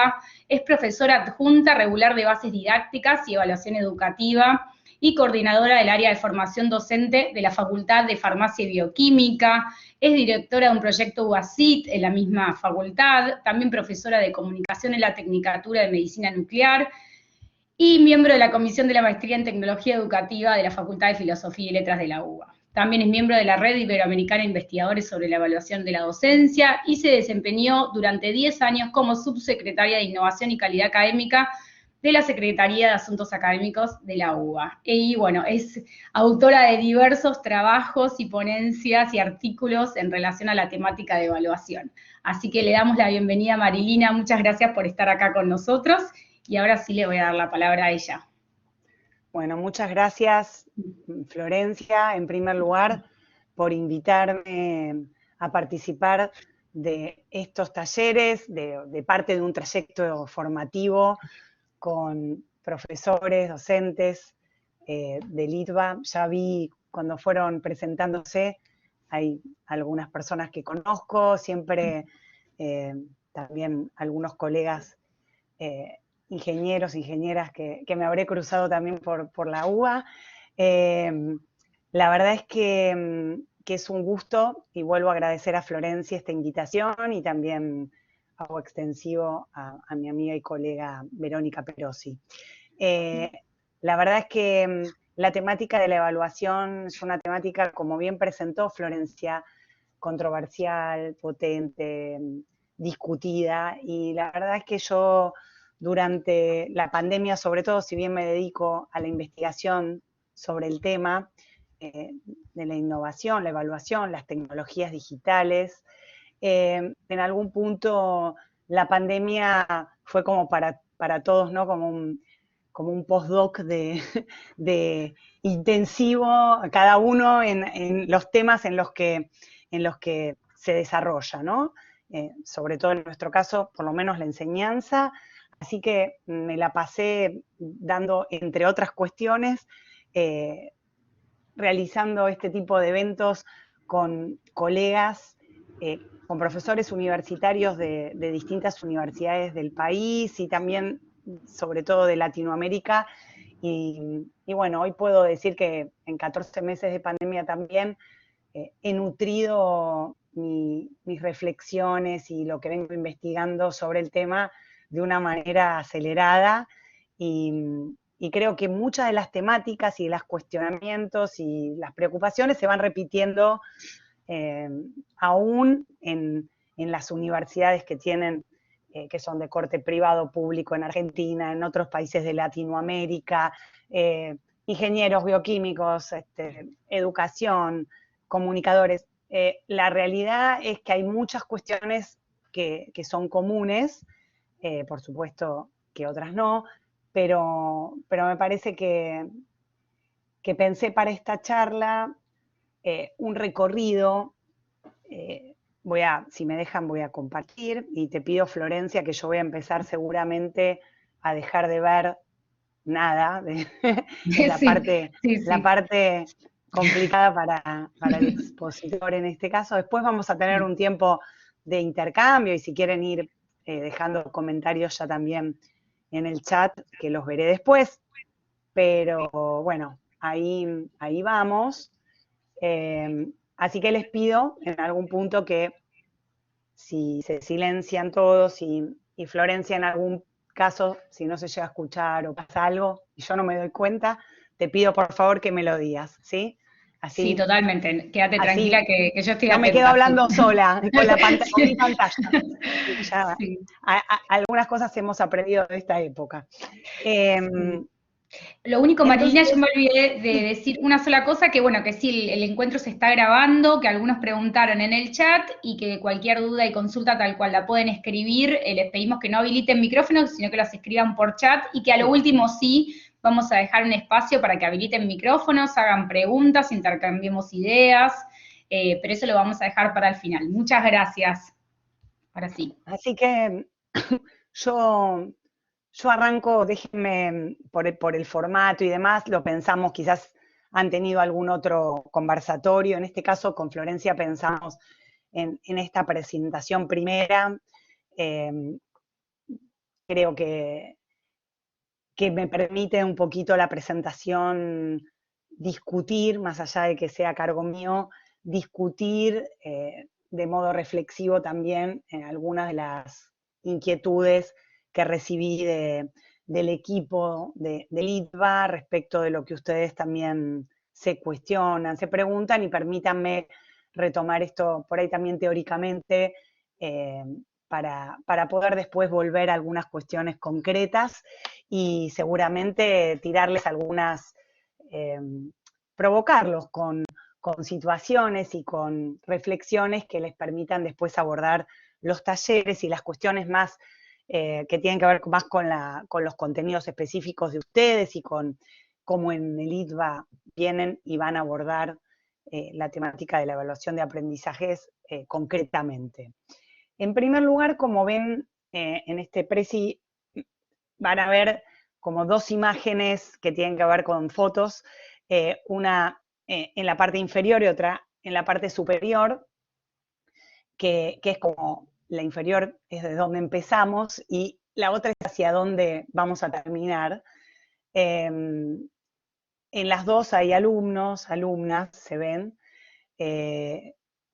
UBA, es profesora adjunta regular de bases didácticas y evaluación educativa y coordinadora del área de formación docente de la Facultad de Farmacia y Bioquímica, es directora de un proyecto UASIT en la misma facultad, también profesora de comunicación en la Tecnicatura de Medicina Nuclear, y miembro de la Comisión de la Maestría en Tecnología Educativa de la Facultad de Filosofía y Letras de la UBA. También es miembro de la Red Iberoamericana de Investigadores sobre la Evaluación de la Docencia y se desempeñó durante 10 años como subsecretaria de Innovación y Calidad Académica de la Secretaría de Asuntos Académicos de la UBA. Y bueno, es autora de diversos trabajos y ponencias y artículos en relación a la temática de evaluación. Así que le damos la bienvenida a Marilina, muchas gracias por estar acá con nosotros. Y ahora sí le voy a dar la palabra a ella. Bueno, muchas gracias, Florencia, en primer lugar, por invitarme a participar de estos talleres, de parte de un trayecto formativo con profesores, docentes del ITBA. Ya vi cuando fueron presentándose, hay algunas personas que conozco, siempre también algunos colegas ingenieros, ingenieras que me habré cruzado también por la UBA. La verdad es que es un gusto y vuelvo a agradecer a Florencia esta invitación y también hago extensivo a mi amiga y colega Verónica Perosi. La verdad es que la temática de la evaluación es una temática, como bien presentó Florencia, controversial, potente, discutida, y la verdad es que yo durante la pandemia, sobre todo, si bien me dedico a la investigación sobre el tema de la innovación, la evaluación, las tecnologías digitales, en algún punto la pandemia fue como para todos, ¿no? Como un postdoc de intensivo, cada uno en los temas en los que se desarrolla, ¿no? Sobre todo en nuestro caso, por lo menos la enseñanza. Así que me la pasé dando, entre otras cuestiones, realizando este tipo de eventos con colegas, con profesores universitarios de distintas universidades del país y también, sobre todo, de Latinoamérica. Y bueno, hoy puedo decir que en 14 meses de pandemia también he nutrido mis reflexiones y lo que vengo investigando sobre el tema de una manera acelerada y creo que muchas de las temáticas y de los cuestionamientos y las preocupaciones se van repitiendo aún en las universidades que tienen, que son de corte privado público en Argentina, en otros países de Latinoamérica, ingenieros bioquímicos, educación, comunicadores. La realidad es que hay muchas cuestiones que son comunes, por supuesto que otras no, pero me parece que pensé para esta charla un recorrido, si me dejan voy a compartir, y te pido, Florencia, que yo voy a empezar seguramente a dejar de ver nada, es la parte complicada para el expositor en este caso. Después vamos a tener un tiempo de intercambio y si quieren ir dejando comentarios ya también en el chat, que los veré después, pero bueno, ahí vamos. Así que les pido en algún punto que si se silencian todos y Florencia en algún caso, si no se llega a escuchar o pasa algo y yo no me doy cuenta, te pido por favor que me lo digas, ¿sí? Así, sí, totalmente. Quédate tranquila que yo estoy atenta. No me quedo hablando sola con la pantalla, con mi pantalla. Ya, sí. Algunas cosas hemos aprendido de esta época. Lo único, Marilina, yo me olvidé de decir una sola cosa, que bueno, que sí, el encuentro se está grabando, que algunos preguntaron en el chat y que cualquier duda y consulta tal cual la pueden escribir, les pedimos que no habiliten micrófonos, sino que las escriban por chat y que a lo último sí vamos a dejar un espacio para que habiliten micrófonos, hagan preguntas, intercambiemos ideas, pero eso lo vamos a dejar para el final. Muchas gracias. Ahora sí. Así que yo arranco, déjenme, por el formato y demás, lo pensamos, quizás han tenido algún otro conversatorio, en este caso con Florencia pensamos en esta presentación primera, creo que me permite un poquito la presentación discutir, más allá de que sea a cargo mío, discutir de modo reflexivo también algunas de las inquietudes que recibí del equipo del ITBA respecto de lo que ustedes también se cuestionan, se preguntan, y permítanme retomar esto por ahí también teóricamente para poder después volver a algunas cuestiones concretas y seguramente tirarles algunas, provocarlos con situaciones y con reflexiones que les permitan después abordar los talleres y las cuestiones más que tienen que ver más con los contenidos específicos de ustedes y con cómo en el ITBA vienen y van a abordar la temática de la evaluación de aprendizajes concretamente. En primer lugar, como ven en este presi, van a ver como dos imágenes que tienen que ver con fotos, una en la parte inferior y otra en la parte superior, que es como la inferior es de donde empezamos y la otra es hacia dónde vamos a terminar. En las dos hay alumnos, alumnas, se ven.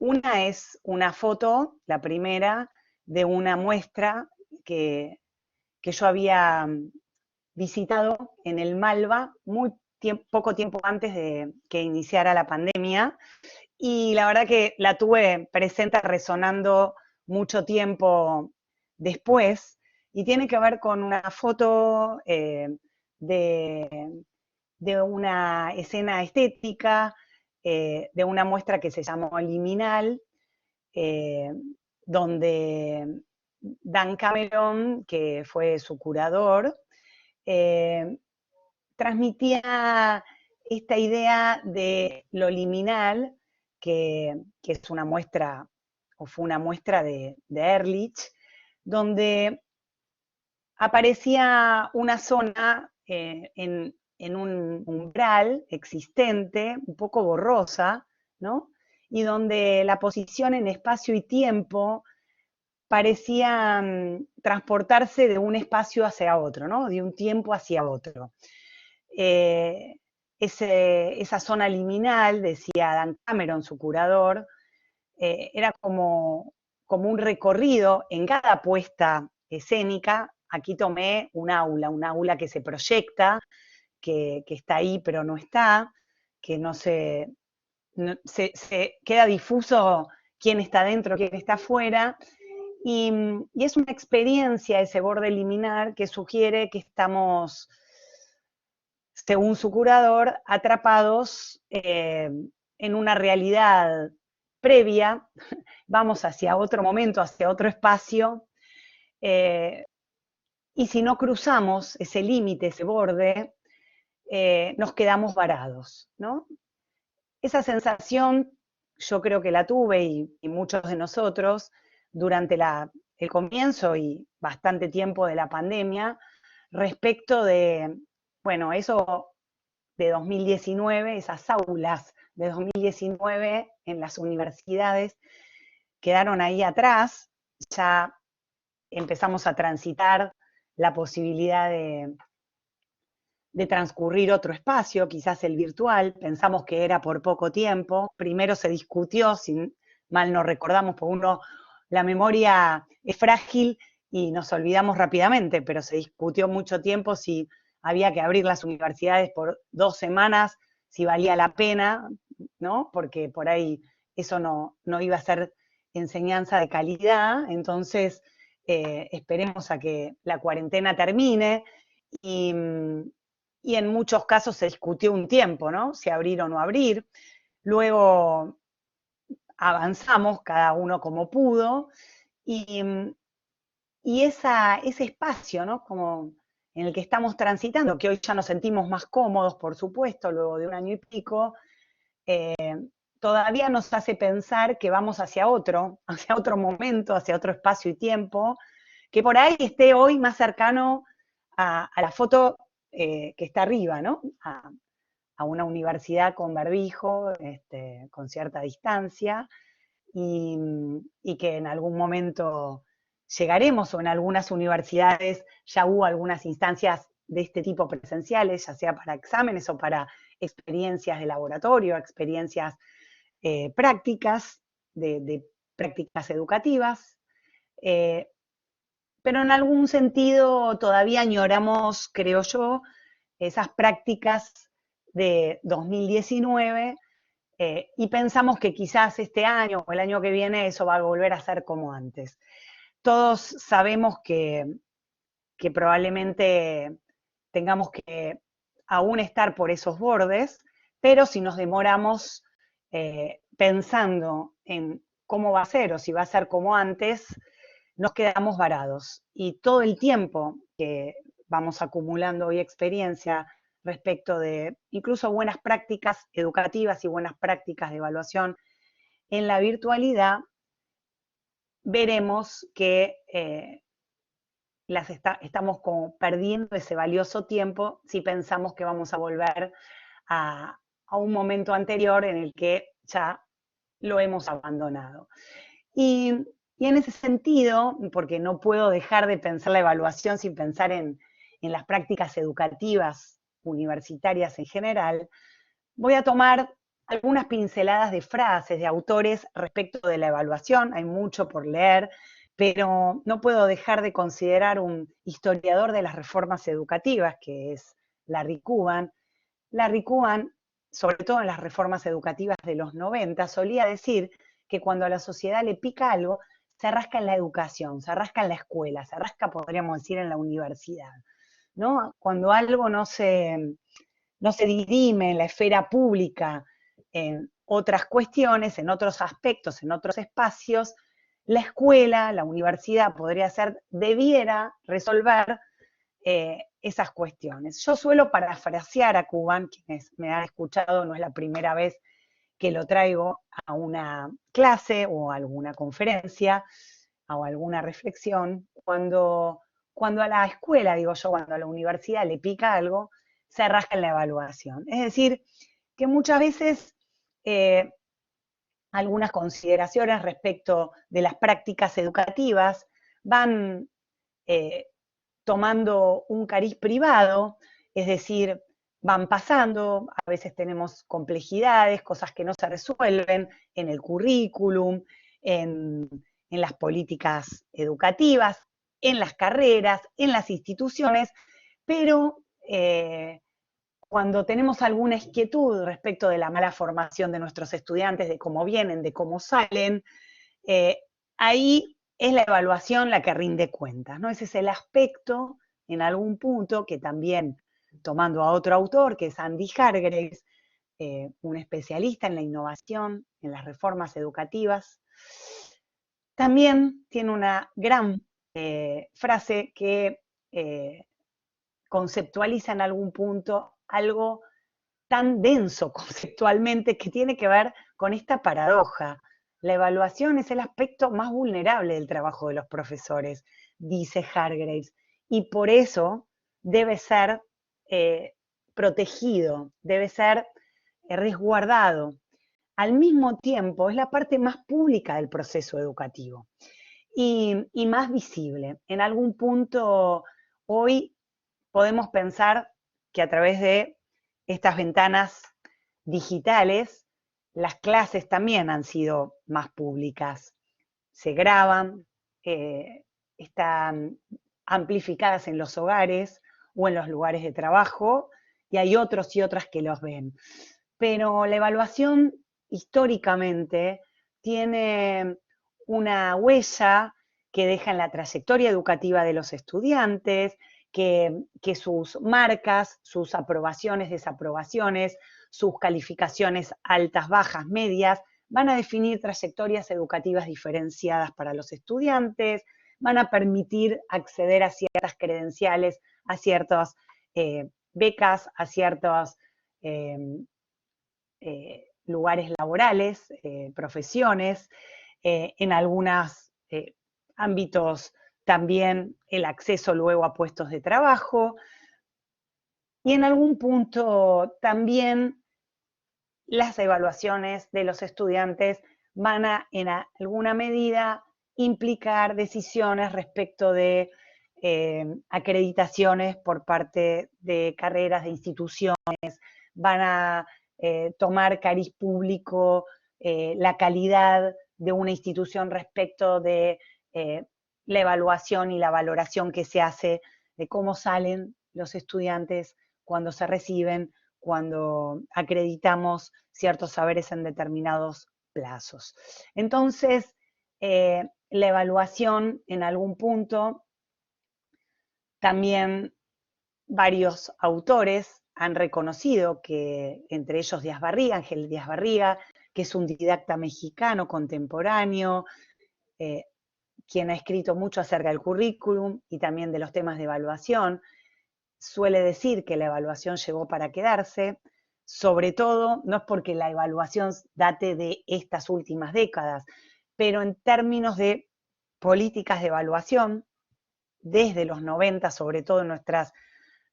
Una es una foto, la primera, de una muestra que yo había visitado en el Malva poco tiempo antes de que iniciara la pandemia, y la verdad que la tuve presente resonando mucho tiempo después, y tiene que ver con una foto de una escena estética, de una muestra que se llamó Liminal, eh, donde Dan Cameron, que fue su curador, transmitía esta idea de lo liminal, que es una muestra, o fue una muestra de Ehrlich, donde aparecía una zona en un umbral existente, un poco borrosa, ¿no? Y donde la posición en espacio y tiempo parecía transportarse de un espacio hacia otro, ¿no? De un tiempo hacia otro. Esa zona liminal, decía Dan Cameron, su curador, era como un recorrido en cada puesta escénica. Aquí tomé un aula que se proyecta, que está ahí pero no está, que se queda difuso quién está dentro, quién está afuera, y es una experiencia ese borde liminar que sugiere que estamos, según su curador, atrapados en una realidad previa, vamos hacia otro momento, hacia otro espacio, y si no cruzamos ese límite, ese borde, nos quedamos varados, ¿no? Esa sensación yo creo que la tuve y muchos de nosotros durante el comienzo y bastante tiempo de la pandemia respecto de, bueno, eso de 2019, esas aulas de 2019 en las universidades quedaron ahí atrás, ya empezamos a transitar la posibilidad de transcurrir otro espacio, quizás el virtual, pensamos que era por poco tiempo, primero se discutió, si mal no recordamos, porque la memoria es frágil y nos olvidamos rápidamente, pero se discutió mucho tiempo si había que abrir las universidades por 2 semanas, si valía la pena, ¿no? Porque por ahí eso no iba a ser enseñanza de calidad, entonces esperemos a que la cuarentena termine y en muchos casos se discutió un tiempo, ¿no? Si abrir o no abrir. Luego avanzamos, cada uno como pudo, y ese espacio, ¿no? Como en el que estamos transitando, que hoy ya nos sentimos más cómodos, por supuesto, luego de un año y pico, todavía nos hace pensar que vamos hacia otro momento, hacia otro espacio y tiempo, que por ahí esté hoy más cercano a la foto que está arriba, ¿no? A una universidad con barbijo, con cierta distancia, y que en algún momento llegaremos, o en algunas universidades ya hubo algunas instancias de este tipo presenciales, ya sea para exámenes o para experiencias de laboratorio, experiencias prácticas, de prácticas educativas, pero en algún sentido todavía añoramos, creo yo, esas prácticas de 2019 y pensamos que quizás este año o el año que viene eso va a volver a ser como antes. Todos sabemos que probablemente tengamos que aún estar por esos bordes, pero si nos demoramos pensando en cómo va a ser o si va a ser como antes, nos quedamos varados. Y todo el tiempo que vamos acumulando hoy experiencia respecto de incluso buenas prácticas educativas y buenas prácticas de evaluación en la virtualidad, veremos que estamos como perdiendo ese valioso tiempo si pensamos que vamos a volver a un momento anterior en el que ya lo hemos abandonado. Y en ese sentido, porque no puedo dejar de pensar la evaluación sin pensar en las prácticas educativas universitarias en general, voy a tomar algunas pinceladas de frases de autores respecto de la evaluación. Hay mucho por leer, pero no puedo dejar de considerar un historiador de las reformas educativas, que es Larry Cuban. Larry Cuban, sobre todo en las reformas educativas de los 90, solía decir que cuando a la sociedad le pica algo, se rasca en la educación, se rasca en la escuela, se rasca, podríamos decir, en la universidad, ¿no? Cuando algo no se dirime en la esfera pública, en otras cuestiones, en otros aspectos, en otros espacios, la escuela, la universidad debiera resolver esas cuestiones. Yo suelo parafrasear a Cuban, quienes me han escuchado, no es la primera vez que lo traigo a una clase o a alguna conferencia o a alguna reflexión, cuando a la escuela, digo yo, cuando a la universidad le pica algo, se rasca en la evaluación. Es decir, que muchas veces algunas consideraciones respecto de las prácticas educativas van tomando un cariz privado, es decir, van pasando, a veces tenemos complejidades, cosas que no se resuelven en el currículum, en las políticas educativas, en las carreras, en las instituciones, pero cuando tenemos alguna inquietud respecto de la mala formación de nuestros estudiantes, de cómo vienen, de cómo salen, ahí es la evaluación la que rinde cuentas, ¿no? Ese es el aspecto, en algún punto, que también, tomando a otro autor, que es Andy Hargreaves, un especialista en la innovación, en las reformas educativas, también tiene una gran frase que conceptualiza en algún punto algo tan denso conceptualmente que tiene que ver con esta paradoja. La evaluación es el aspecto más vulnerable del trabajo de los profesores, dice Hargreaves, y por eso debe ser protegido, debe ser resguardado. Al mismo tiempo, es la parte más pública del proceso educativo y más visible. En algún punto, hoy podemos pensar que a través de estas ventanas digitales, las clases también han sido más públicas. Se graban, están amplificadas en los hogares o en los lugares de trabajo, y hay otros y otras que los ven. Pero la evaluación históricamente tiene una huella que deja en la trayectoria educativa de los estudiantes, que sus marcas, sus aprobaciones, desaprobaciones, sus calificaciones altas, bajas, medias, van a definir trayectorias educativas diferenciadas para los estudiantes, van a permitir acceder a ciertas credenciales, a ciertas becas, a ciertos lugares laborales, profesiones, en algunos ámbitos también el acceso luego a puestos de trabajo, y en algún punto también las evaluaciones de los estudiantes van a, en alguna medida, implicar decisiones respecto de acreditaciones por parte de carreras, de instituciones, van a tomar cariz público la calidad de una institución respecto de la evaluación y la valoración que se hace de cómo salen los estudiantes cuando se reciben, cuando acreditamos ciertos saberes en determinados plazos. Entonces, la evaluación en algún punto, también varios autores han reconocido que, entre ellos Díaz Barriga, Ángel Díaz Barriga, que es un didacta mexicano contemporáneo, quien ha escrito mucho acerca del currículum y también de los temas de evaluación, suele decir que la evaluación llegó para quedarse, sobre todo, no es porque la evaluación date de estas últimas décadas, pero en términos de políticas de evaluación, desde los 90, sobre todo en nuestras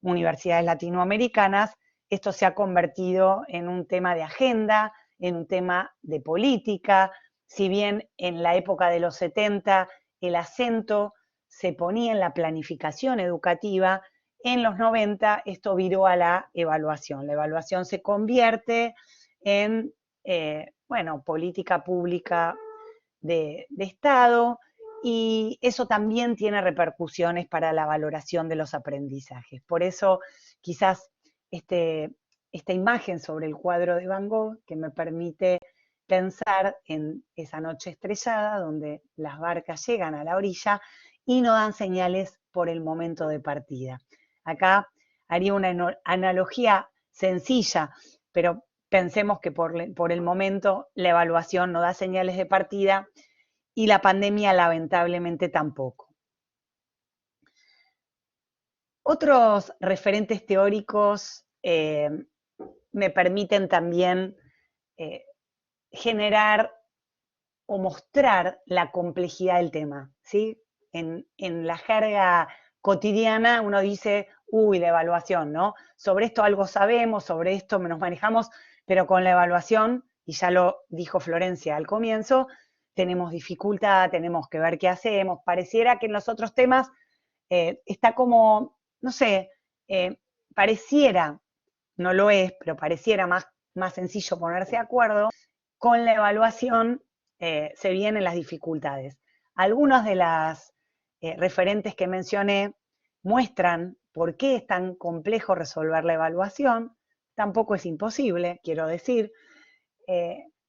universidades latinoamericanas, esto se ha convertido en un tema de agenda, en un tema de política. Si bien en la época de los 70 el acento se ponía en la planificación educativa, en los 90 esto viró a la evaluación. La evaluación se convierte en, bueno, política pública de Estado, y eso también tiene repercusiones para la valoración de los aprendizajes. Por eso quizás esta imagen sobre el cuadro de Van Gogh, que me permite pensar en esa noche estrellada donde las barcas llegan a la orilla y no dan señales por el momento de partida. Acá haría una analogía sencilla, pero pensemos que por el momento la evaluación no da señales de partida y la pandemia lamentablemente tampoco. Otros referentes teóricos me permiten también generar o mostrar la complejidad del tema, ¿sí? En la jerga cotidiana uno dice, uy, la evaluación, ¿no? Sobre esto algo sabemos, sobre esto nos manejamos, pero con la evaluación, y ya lo dijo Florencia al comienzo, tenemos dificultad, tenemos que ver qué hacemos. Pareciera que en los otros temas está como, no sé, pareciera, no lo es, pero pareciera más sencillo ponerse de acuerdo. Con la evaluación se vienen las dificultades. Algunos de las referentes que mencioné muestran por qué es tan complejo resolver la evaluación. Tampoco es imposible, quiero decir,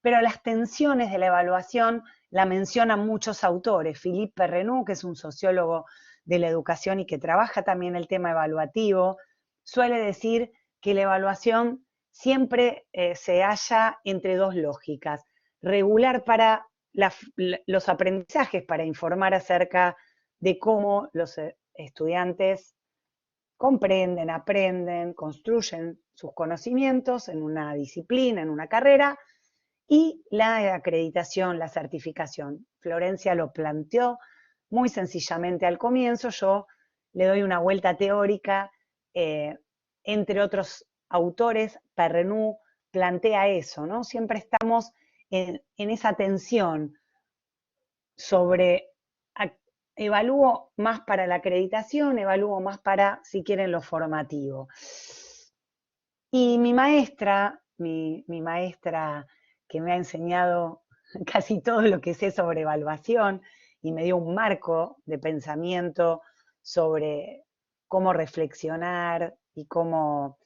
pero las tensiones de la evaluación la mencionan muchos autores. Philippe Perrenot, que es un sociólogo de la educación y que trabaja también el tema evaluativo, suele decir que la evaluación siempre se halla entre dos lógicas: regular para los aprendizajes, para informar acerca de cómo los estudiantes comprenden, aprenden, construyen sus conocimientos en una disciplina, en una carrera, y la acreditación, la certificación. Florencia lo planteó muy sencillamente al comienzo, yo le doy una vuelta teórica, entre otros autores, Perrenot plantea eso, ¿no? Siempre estamos en esa tensión sobre evalúo más para la acreditación, evalúo más para, si quieren, lo formativo. Y mi maestra que me ha enseñado casi todo lo que sé sobre evaluación y me dio un marco de pensamiento sobre cómo reflexionar y cómo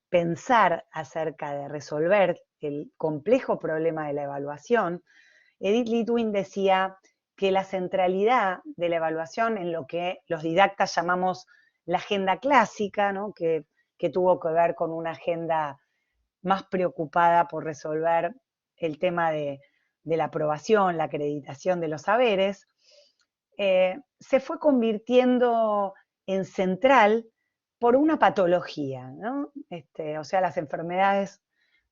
pensar acerca de resolver el complejo problema de la evaluación. Edith Litwin decía que la centralidad de la evaluación en lo que los didactas llamamos la agenda clásica, ¿no? que tuvo que ver con una agenda más preocupada por resolver el tema de la aprobación, la acreditación de los saberes, se fue convirtiendo en central por una patología, ¿no? O sea, las enfermedades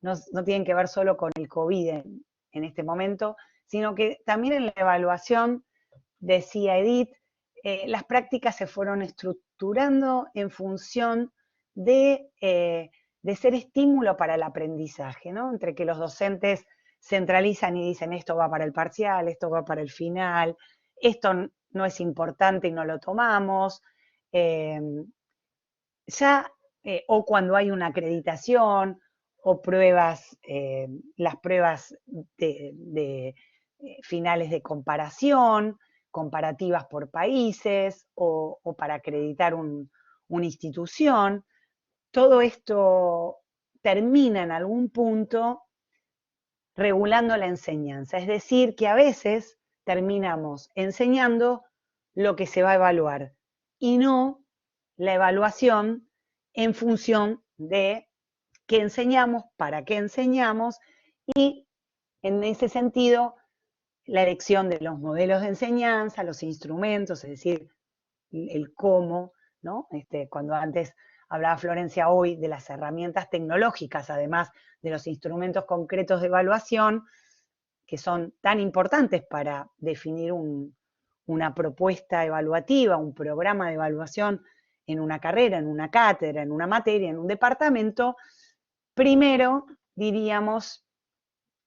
no tienen que ver solo con el COVID en este momento, sino que también en la evaluación, decía Edith, las prácticas se fueron estructurando en función de ser estímulo para el aprendizaje, ¿no? Entre que los docentes centralizan y dicen esto va para el parcial, esto va para el final, esto no es importante y no lo tomamos. O cuando hay una acreditación o pruebas, las pruebas de finales de comparación, comparativas por países o para acreditar una institución, todo esto termina en algún punto regulando la enseñanza. Es decir, que a veces terminamos enseñando lo que se va a evaluar y no la evaluación en función de qué enseñamos, para qué enseñamos y en ese sentido la elección de los modelos de enseñanza, los instrumentos, es decir, el cómo, ¿no? Cuando antes hablaba Florencia hoy de las herramientas tecnológicas, además de los instrumentos concretos de evaluación, que son tan importantes para definir una propuesta evaluativa, un programa de evaluación en una carrera, en una cátedra, en una materia, en un departamento, primero diríamos,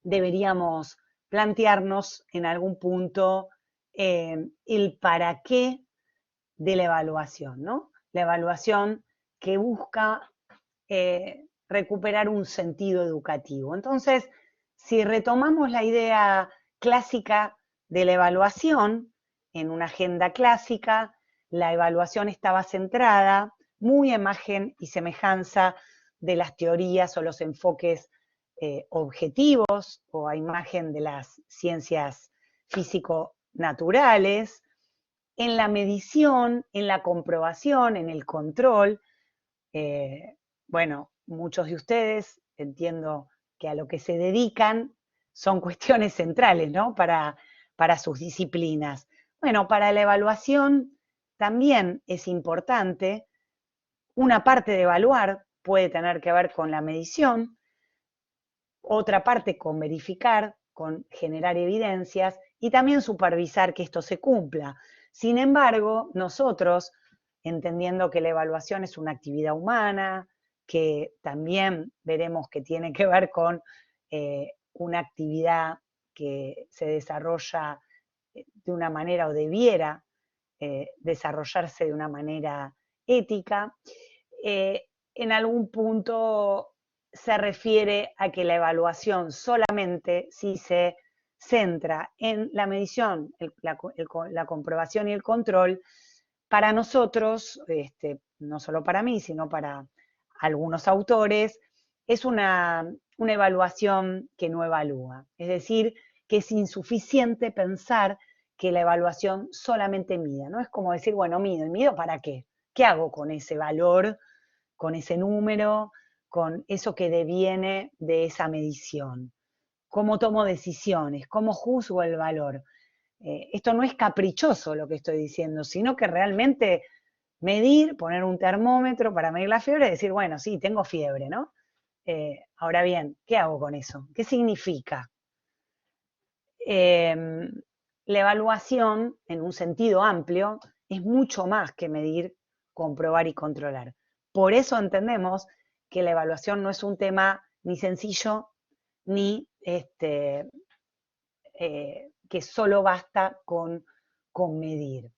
deberíamos plantearnos en algún punto el para qué de la evaluación, ¿no? La evaluación que busca recuperar un sentido educativo. Entonces, si retomamos la idea clásica de la evaluación, en una agenda clásica, la evaluación estaba centrada muy a imagen y semejanza de las teorías o los enfoques objetivos o a imagen de las ciencias físico-naturales, en la medición, en la comprobación, en el control. Bueno, muchos de ustedes entiendo que a lo que se dedican son cuestiones centrales, ¿no? Para sus disciplinas. Bueno, para la evaluación también es importante. Una parte de evaluar puede tener que ver con la medición, otra parte con verificar, con generar evidencias y también supervisar que esto se cumpla. Sin embargo, nosotros, entendiendo que la evaluación es una actividad humana, que también veremos que tiene que ver con una actividad que se desarrolla de una manera o debiera desarrollarse de una manera ética, en algún punto se refiere a que la evaluación solamente si se centra en la medición, la comprobación y el control, para nosotros, no solo para mí, sino para algunos autores, es una evaluación que no evalúa. Es decir, que es insuficiente pensar que la evaluación solamente mida, ¿no? Es como decir, bueno, mido, ¿y mido para qué? ¿Qué hago con ese valor, con ese número, con eso que deviene de esa medición? ¿Cómo tomo decisiones? ¿Cómo juzgo el valor? Esto no es caprichoso lo que estoy diciendo, sino que realmente medir, poner un termómetro para medir la fiebre y decir, bueno, sí, tengo fiebre, ¿no? Ahora bien, ¿qué hago con eso? ¿Qué significa? La evaluación, en un sentido amplio, es mucho más que medir, comprobar y controlar. Por eso entendemos que la evaluación no es un tema ni sencillo, ni que solo basta con medir.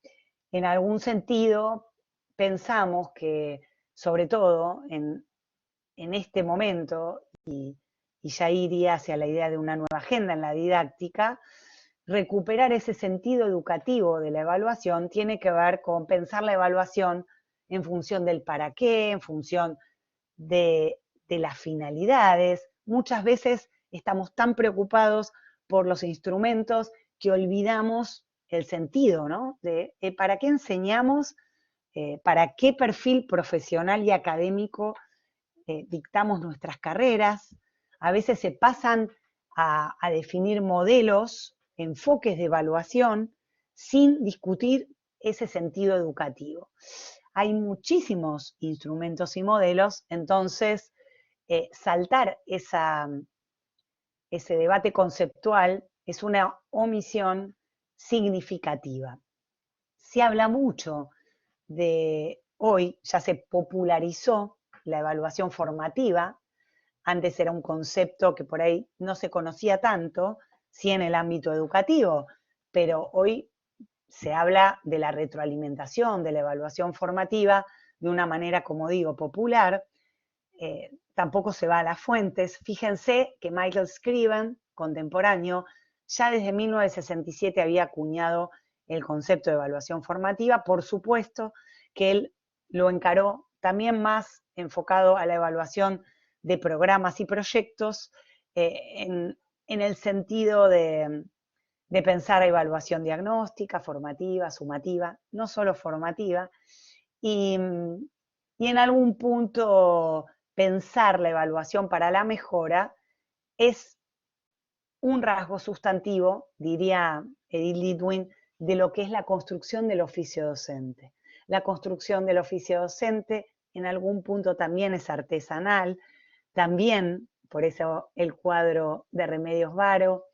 En algún sentido, pensamos que, sobre todo en este momento, y ya iría hacia la idea de una nueva agenda en la didáctica, recuperar ese sentido educativo de la evaluación tiene que ver con pensar la evaluación en función del para qué, en función de las finalidades. Muchas veces estamos tan preocupados por los instrumentos que olvidamos el sentido, ¿no? De para qué enseñamos, para qué perfil profesional y académico dictamos nuestras carreras. A veces se pasan a definir modelos, enfoques de evaluación, sin discutir ese sentido educativo. Hay muchísimos instrumentos y modelos, entonces saltar ese debate conceptual es una omisión significativa. Se habla mucho hoy ya se popularizó la evaluación formativa. Antes era un concepto que por ahí no se conocía tanto, sí en el ámbito educativo, pero hoy se habla de la retroalimentación, de la evaluación formativa, de una manera, como digo, popular. Tampoco se va a las fuentes. Fíjense que Michael Scriven, contemporáneo, ya desde 1967 había acuñado el concepto de evaluación formativa. Por supuesto que él lo encaró también más enfocado a la evaluación de programas y proyectos en el sentido de pensar evaluación diagnóstica, formativa, sumativa, no solo formativa, y en algún punto pensar la evaluación para la mejora es un rasgo sustantivo, diría Edith Litwin, de lo que es la construcción del oficio docente. La construcción del oficio docente en algún punto también es artesanal, también, por eso el cuadro de Remedios Varo,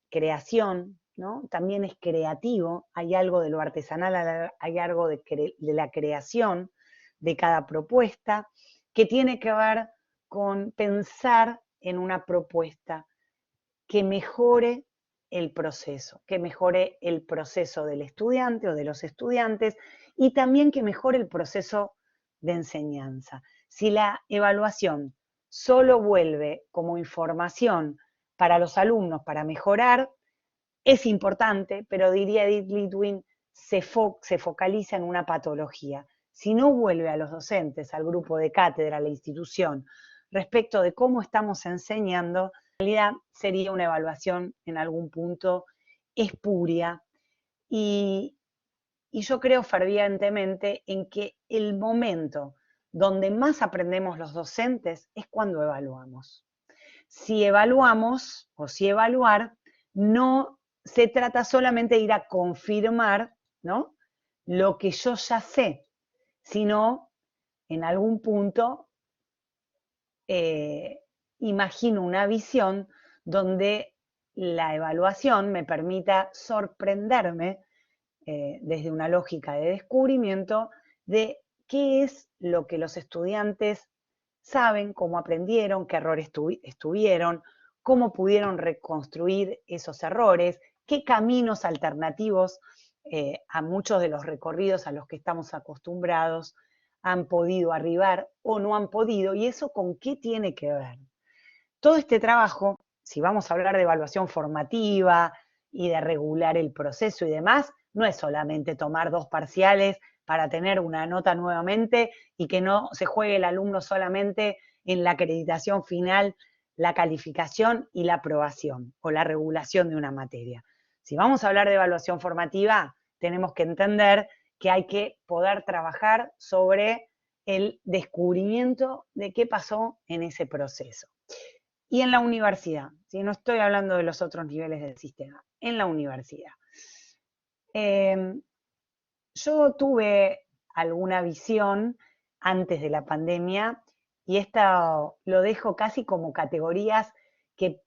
creación, ¿no? También es creativo, hay algo de lo artesanal, hay algo de la creación de cada propuesta, que tiene que ver con pensar en una propuesta que mejore el proceso del estudiante o de los estudiantes y también que mejore el proceso de enseñanza. Si la evaluación solo vuelve como información para los alumnos para mejorar, es importante, pero diría Edith Litwin, se focaliza en una patología. Si no vuelve a los docentes, al grupo de cátedra, a la institución, respecto de cómo estamos enseñando, en realidad sería una evaluación en algún punto espuria. Y yo creo fervientemente en que el momento donde más aprendemos los docentes es cuando evaluamos. Si evaluamos o si evaluar, no se trata solamente de ir a confirmar, ¿no?, lo que yo ya sé, sino en algún punto imagino una visión donde la evaluación me permita sorprenderme desde una lógica de descubrimiento de qué es lo que los estudiantes saben, cómo aprendieron, qué errores estuvieron, cómo pudieron reconstruir esos errores, qué caminos alternativos a muchos de los recorridos a los que estamos acostumbrados han podido arribar o no han podido, y eso con qué tiene que ver. Todo este trabajo, si vamos a hablar de evaluación formativa y de regular el proceso y demás, no es solamente tomar 2 parciales para tener una nota nuevamente y que no se juegue el alumno solamente en la acreditación final, la calificación y la aprobación o la regulación de una materia. Si vamos a hablar de evaluación formativa, tenemos que entender que hay que poder trabajar sobre el descubrimiento de qué pasó en ese proceso. Y en la universidad, ¿sí? No estoy hablando de los otros niveles del sistema, en la universidad. Yo tuve alguna visión antes de la pandemia y esto lo dejo casi como categorías que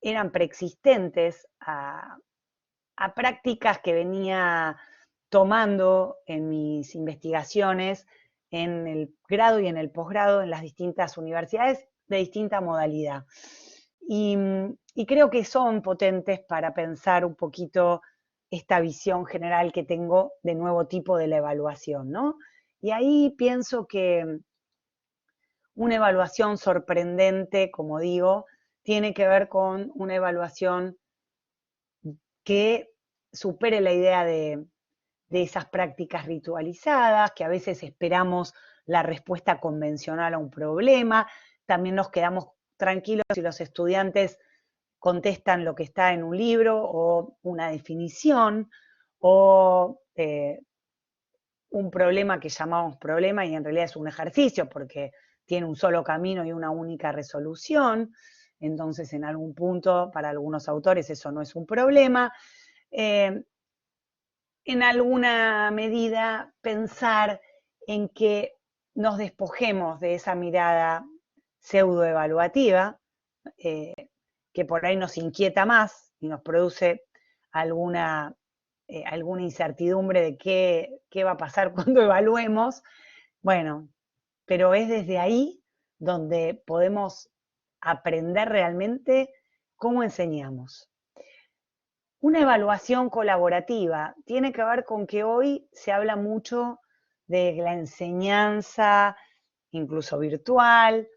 eran preexistentes a prácticas que venía tomando en mis investigaciones en el grado y en el posgrado en las distintas universidades de distinta modalidad. Y creo que son potentes para pensar un poquito esta visión general que tengo de nuevo tipo de la evaluación, ¿no? Y ahí pienso que una evaluación sorprendente, como digo, tiene que ver con una evaluación que supere la idea de esas prácticas ritualizadas, que a veces esperamos la respuesta convencional a un problema, también nos quedamos tranquilos si los estudiantes contestan lo que está en un libro o una definición o un problema que llamamos problema y en realidad es un ejercicio porque tiene un solo camino y una única resolución. Entonces, en algún punto, para algunos autores eso no es un problema. En alguna medida, pensar en que nos despojemos de esa mirada pseudoevaluativa, que por ahí nos inquieta más y nos produce alguna incertidumbre de qué va a pasar cuando evaluemos. Bueno, pero es desde ahí donde podemos aprender realmente cómo enseñamos. Una evaluación colaborativa tiene que ver con que hoy se habla mucho de la enseñanza, incluso virtual,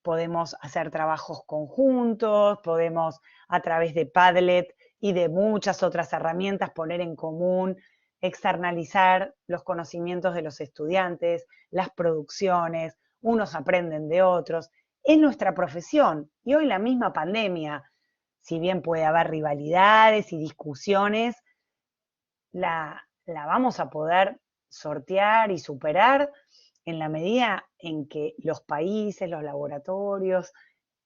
podemos hacer trabajos conjuntos, podemos a través de Padlet y de muchas otras herramientas poner en común, externalizar los conocimientos de los estudiantes, las producciones, unos aprenden de otros. Es nuestra profesión y hoy la misma pandemia, si bien puede haber rivalidades y discusiones, la vamos a poder sortear y superar en la medida en que los países, los laboratorios,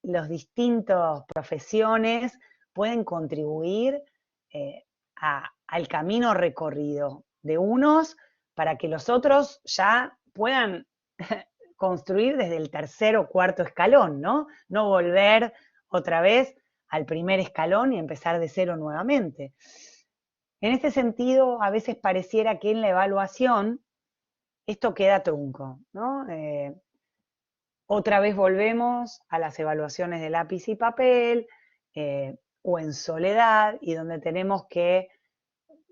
las distintas profesiones pueden contribuir al camino recorrido de unos para que los otros ya puedan construir desde el tercer o cuarto escalón, ¿no? No volver otra vez al primer escalón y empezar de cero nuevamente. En este sentido, a veces pareciera que en la evaluación esto queda trunco, ¿no? Otra vez volvemos a las evaluaciones de lápiz y papel o en soledad y donde tenemos que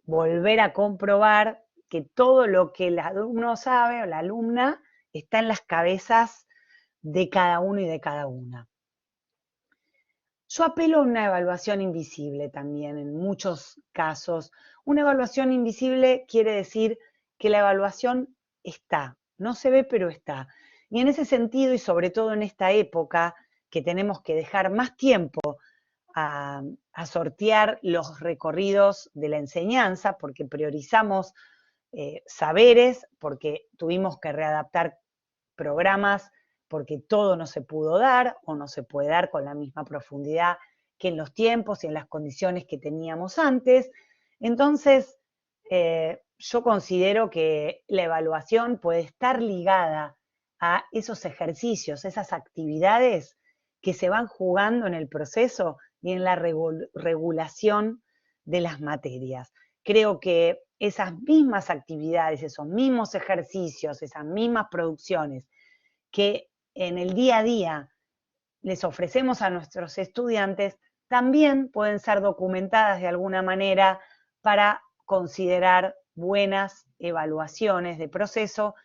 volver a comprobar que todo lo que el alumno sabe o la alumna está en las cabezas de cada uno y de cada una. Yo apelo a una evaluación invisible también en muchos casos. Una evaluación invisible quiere decir que la evaluación está, no se ve pero está. Y en ese sentido, y sobre todo en esta época, que tenemos que dejar más tiempo a sortear los recorridos de la enseñanza, porque priorizamos saberes, porque tuvimos que readaptar programas, porque todo no se pudo dar o no se puede dar con la misma profundidad que en los tiempos y en las condiciones que teníamos antes. Entonces, yo considero que la evaluación puede estar ligada a esos ejercicios, esas actividades que se van jugando en el proceso y en la regulación de las materias. Creo que esas mismas actividades, esos mismos ejercicios, esas mismas producciones que en el día a día les ofrecemos a nuestros estudiantes, también pueden ser documentadas de alguna manera para considerar buenas evaluaciones de proceso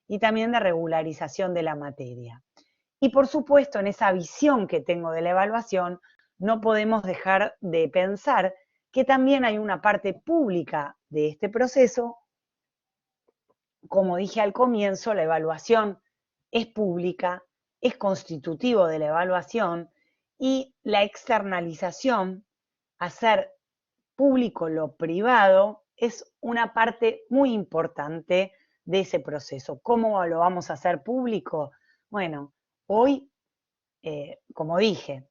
y también de regularización de la materia. Y por supuesto, en esa visión que tengo de la evaluación, no podemos dejar de pensar que también hay una parte pública de este proceso. Como dije al comienzo, la evaluación es pública, es constitutivo de la evaluación y la externalización, hacer público lo privado, es una parte muy importante de ese proceso. ¿Cómo lo vamos a hacer público? Bueno, hoy, como dije,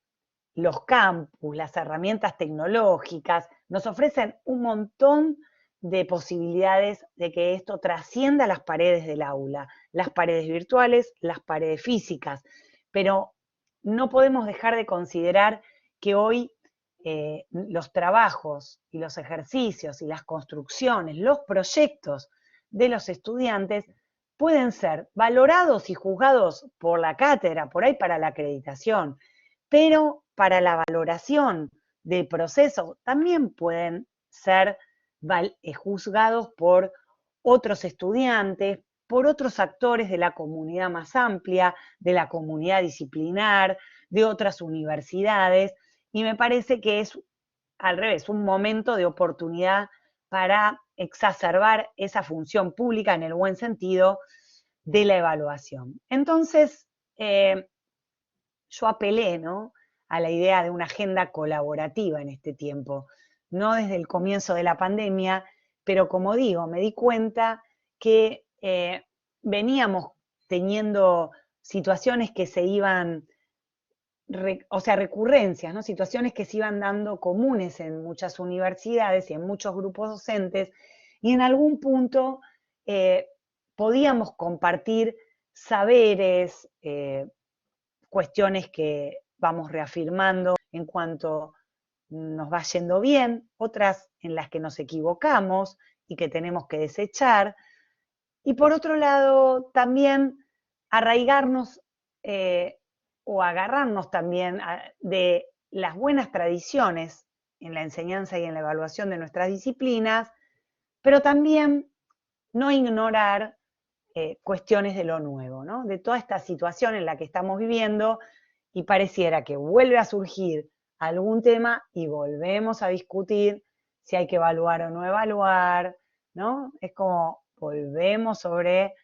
los campus, las herramientas tecnológicas, nos ofrecen un montón de posibilidades de que esto trascienda las paredes del aula, las paredes virtuales, las paredes físicas, pero no podemos dejar de considerar que hoy los trabajos y los ejercicios y las construcciones, los proyectos de los estudiantes pueden ser valorados y juzgados por la cátedra, por ahí para la acreditación, pero para la valoración del proceso también pueden ser juzgados por otros estudiantes, por otros actores de la comunidad más amplia, de la comunidad disciplinar, de otras universidades, y me parece que es al revés, un momento de oportunidad para exacerbar esa función pública en el buen sentido de la evaluación. Entonces, yo apelé, ¿no?, a la idea de una agenda colaborativa en este tiempo, no desde el comienzo de la pandemia, pero como digo, me di cuenta que veníamos teniendo situaciones que se iban, o sea, recurrencias, ¿no?, situaciones que se iban dando comunes en muchas universidades y en muchos grupos docentes, y en algún punto podíamos compartir saberes, cuestiones que vamos reafirmando en cuanto nos va yendo bien, otras en las que nos equivocamos y que tenemos que desechar. Y por otro lado, también arraigarnos o agarrarnos también de las buenas tradiciones en la enseñanza y en la evaluación de nuestras disciplinas, pero también no ignorar cuestiones de lo nuevo, ¿no? De toda esta situación en la que estamos viviendo y pareciera que vuelve a surgir algún tema y volvemos a discutir si hay que evaluar o no evaluar, ¿no? Es como volvemos sobre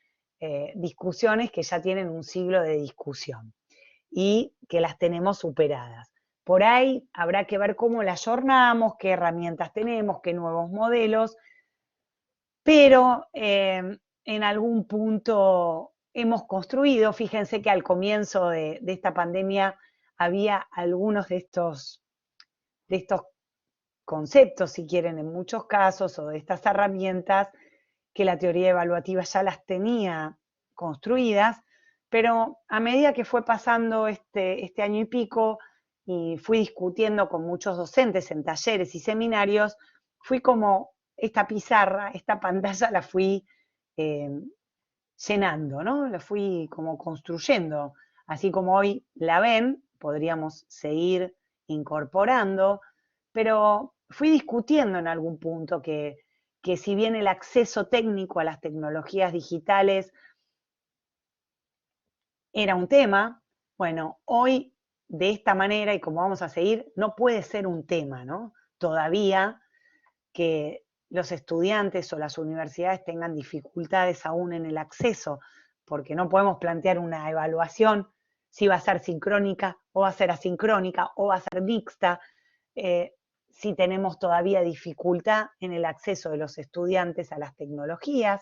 discusiones que ya tienen un siglo de discusión y que las tenemos superadas. Por ahí habrá que ver cómo las ayornamos, qué herramientas tenemos, qué nuevos modelos, pero en algún punto hemos construido, fíjense que al comienzo de esta pandemia había algunos de estos conceptos, si quieren, en muchos casos, o de estas herramientas que la teoría evaluativa ya las tenía construidas, pero a medida que fue pasando este año y pico y fui discutiendo con muchos docentes en talleres y seminarios, fui como esta pizarra, esta pantalla la fui llenando, ¿no? La fui como construyendo. Así como hoy la ven, podríamos seguir incorporando, pero fui discutiendo en algún punto que si bien el acceso técnico a las tecnologías digitales era un tema, bueno, hoy de esta manera y como vamos a seguir, no puede ser un tema, ¿no? Todavía que los estudiantes o las universidades tengan dificultades aún en el acceso, porque no podemos plantear una evaluación si va a ser sincrónica o va a ser asincrónica o va a ser mixta, si tenemos todavía dificultad en el acceso de los estudiantes a las tecnologías.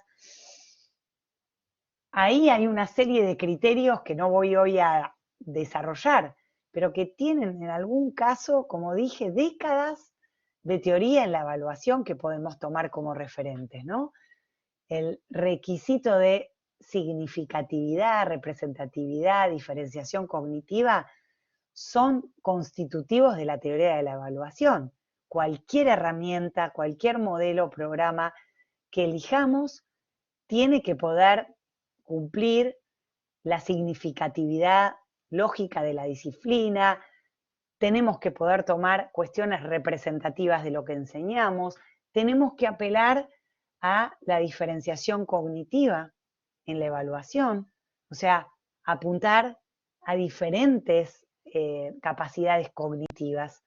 Ahí hay una serie de criterios que no voy hoy a desarrollar, pero que tienen en algún caso, como dije, décadas de teoría en la evaluación que podemos tomar como referentes, ¿no? El requisito de significatividad, representatividad, diferenciación cognitiva son constitutivos de la teoría de la evaluación. Cualquier herramienta, cualquier modelo o programa que elijamos tiene que poder cumplir la significatividad lógica de la disciplina, tenemos que poder tomar cuestiones representativas de lo que enseñamos, tenemos que apelar a la diferenciación cognitiva en la evaluación, o sea, apuntar a diferentes capacidades cognitivas,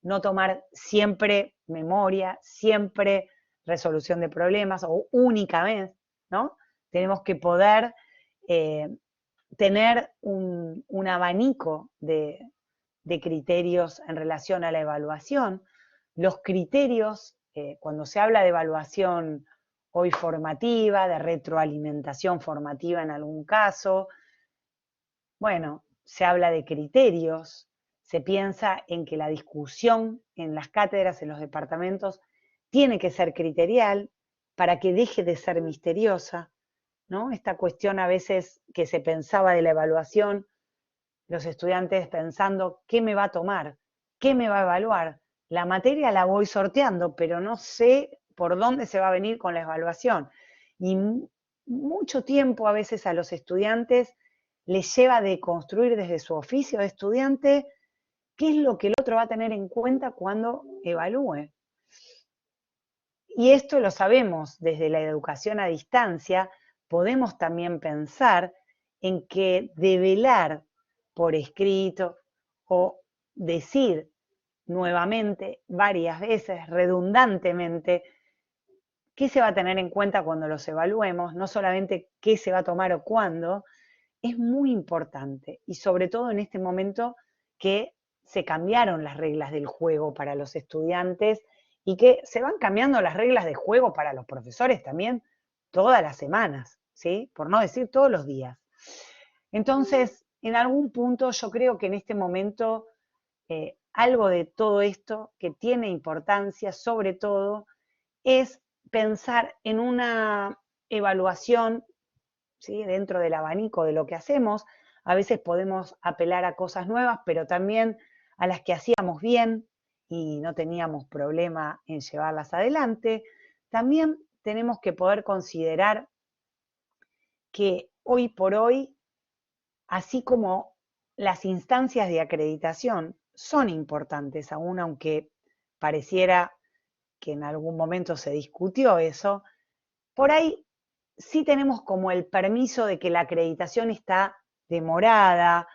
no tomar siempre memoria, siempre resolución de problemas o únicamente, ¿no? Tenemos que poder tener un abanico de criterios en relación a la evaluación. Los criterios, cuando se habla de evaluación hoy formativa, de retroalimentación formativa en algún caso, bueno, se habla de criterios, se piensa en que la discusión en las cátedras, en los departamentos, tiene que ser criterial para que deje de ser misteriosa, ¿no? Esta cuestión a veces que se pensaba de la evaluación, los estudiantes pensando, ¿qué me va a tomar? ¿Qué me va a evaluar? La materia la voy sorteando, pero no sé por dónde se va a venir con la evaluación. Y mucho tiempo a veces a los estudiantes les lleva de construir desde su oficio de estudiante qué es lo que el otro va a tener en cuenta cuando evalúe. Y esto lo sabemos desde la educación a distancia, podemos también pensar en que develar por escrito o decir nuevamente, varias veces, redundantemente, qué se va a tener en cuenta cuando los evaluemos, no solamente qué se va a tomar o cuándo, es muy importante. Y sobre todo en este momento que se cambiaron las reglas del juego para los estudiantes y que se van cambiando las reglas de juego para los profesores también todas las semanas, ¿sí? Por no decir todos los días. Entonces, en algún punto yo creo que en este momento algo de todo esto que tiene importancia, sobre todo, es pensar en una evaluación, ¿sí? Dentro del abanico de lo que hacemos. A veces podemos apelar a cosas nuevas, pero también a las que hacíamos bien y no teníamos problema en llevarlas adelante. También tenemos que poder considerar que hoy por hoy así como las instancias de acreditación son importantes, aún aunque pareciera que en algún momento se discutió eso, por ahí sí tenemos como el permiso de que la acreditación está demorada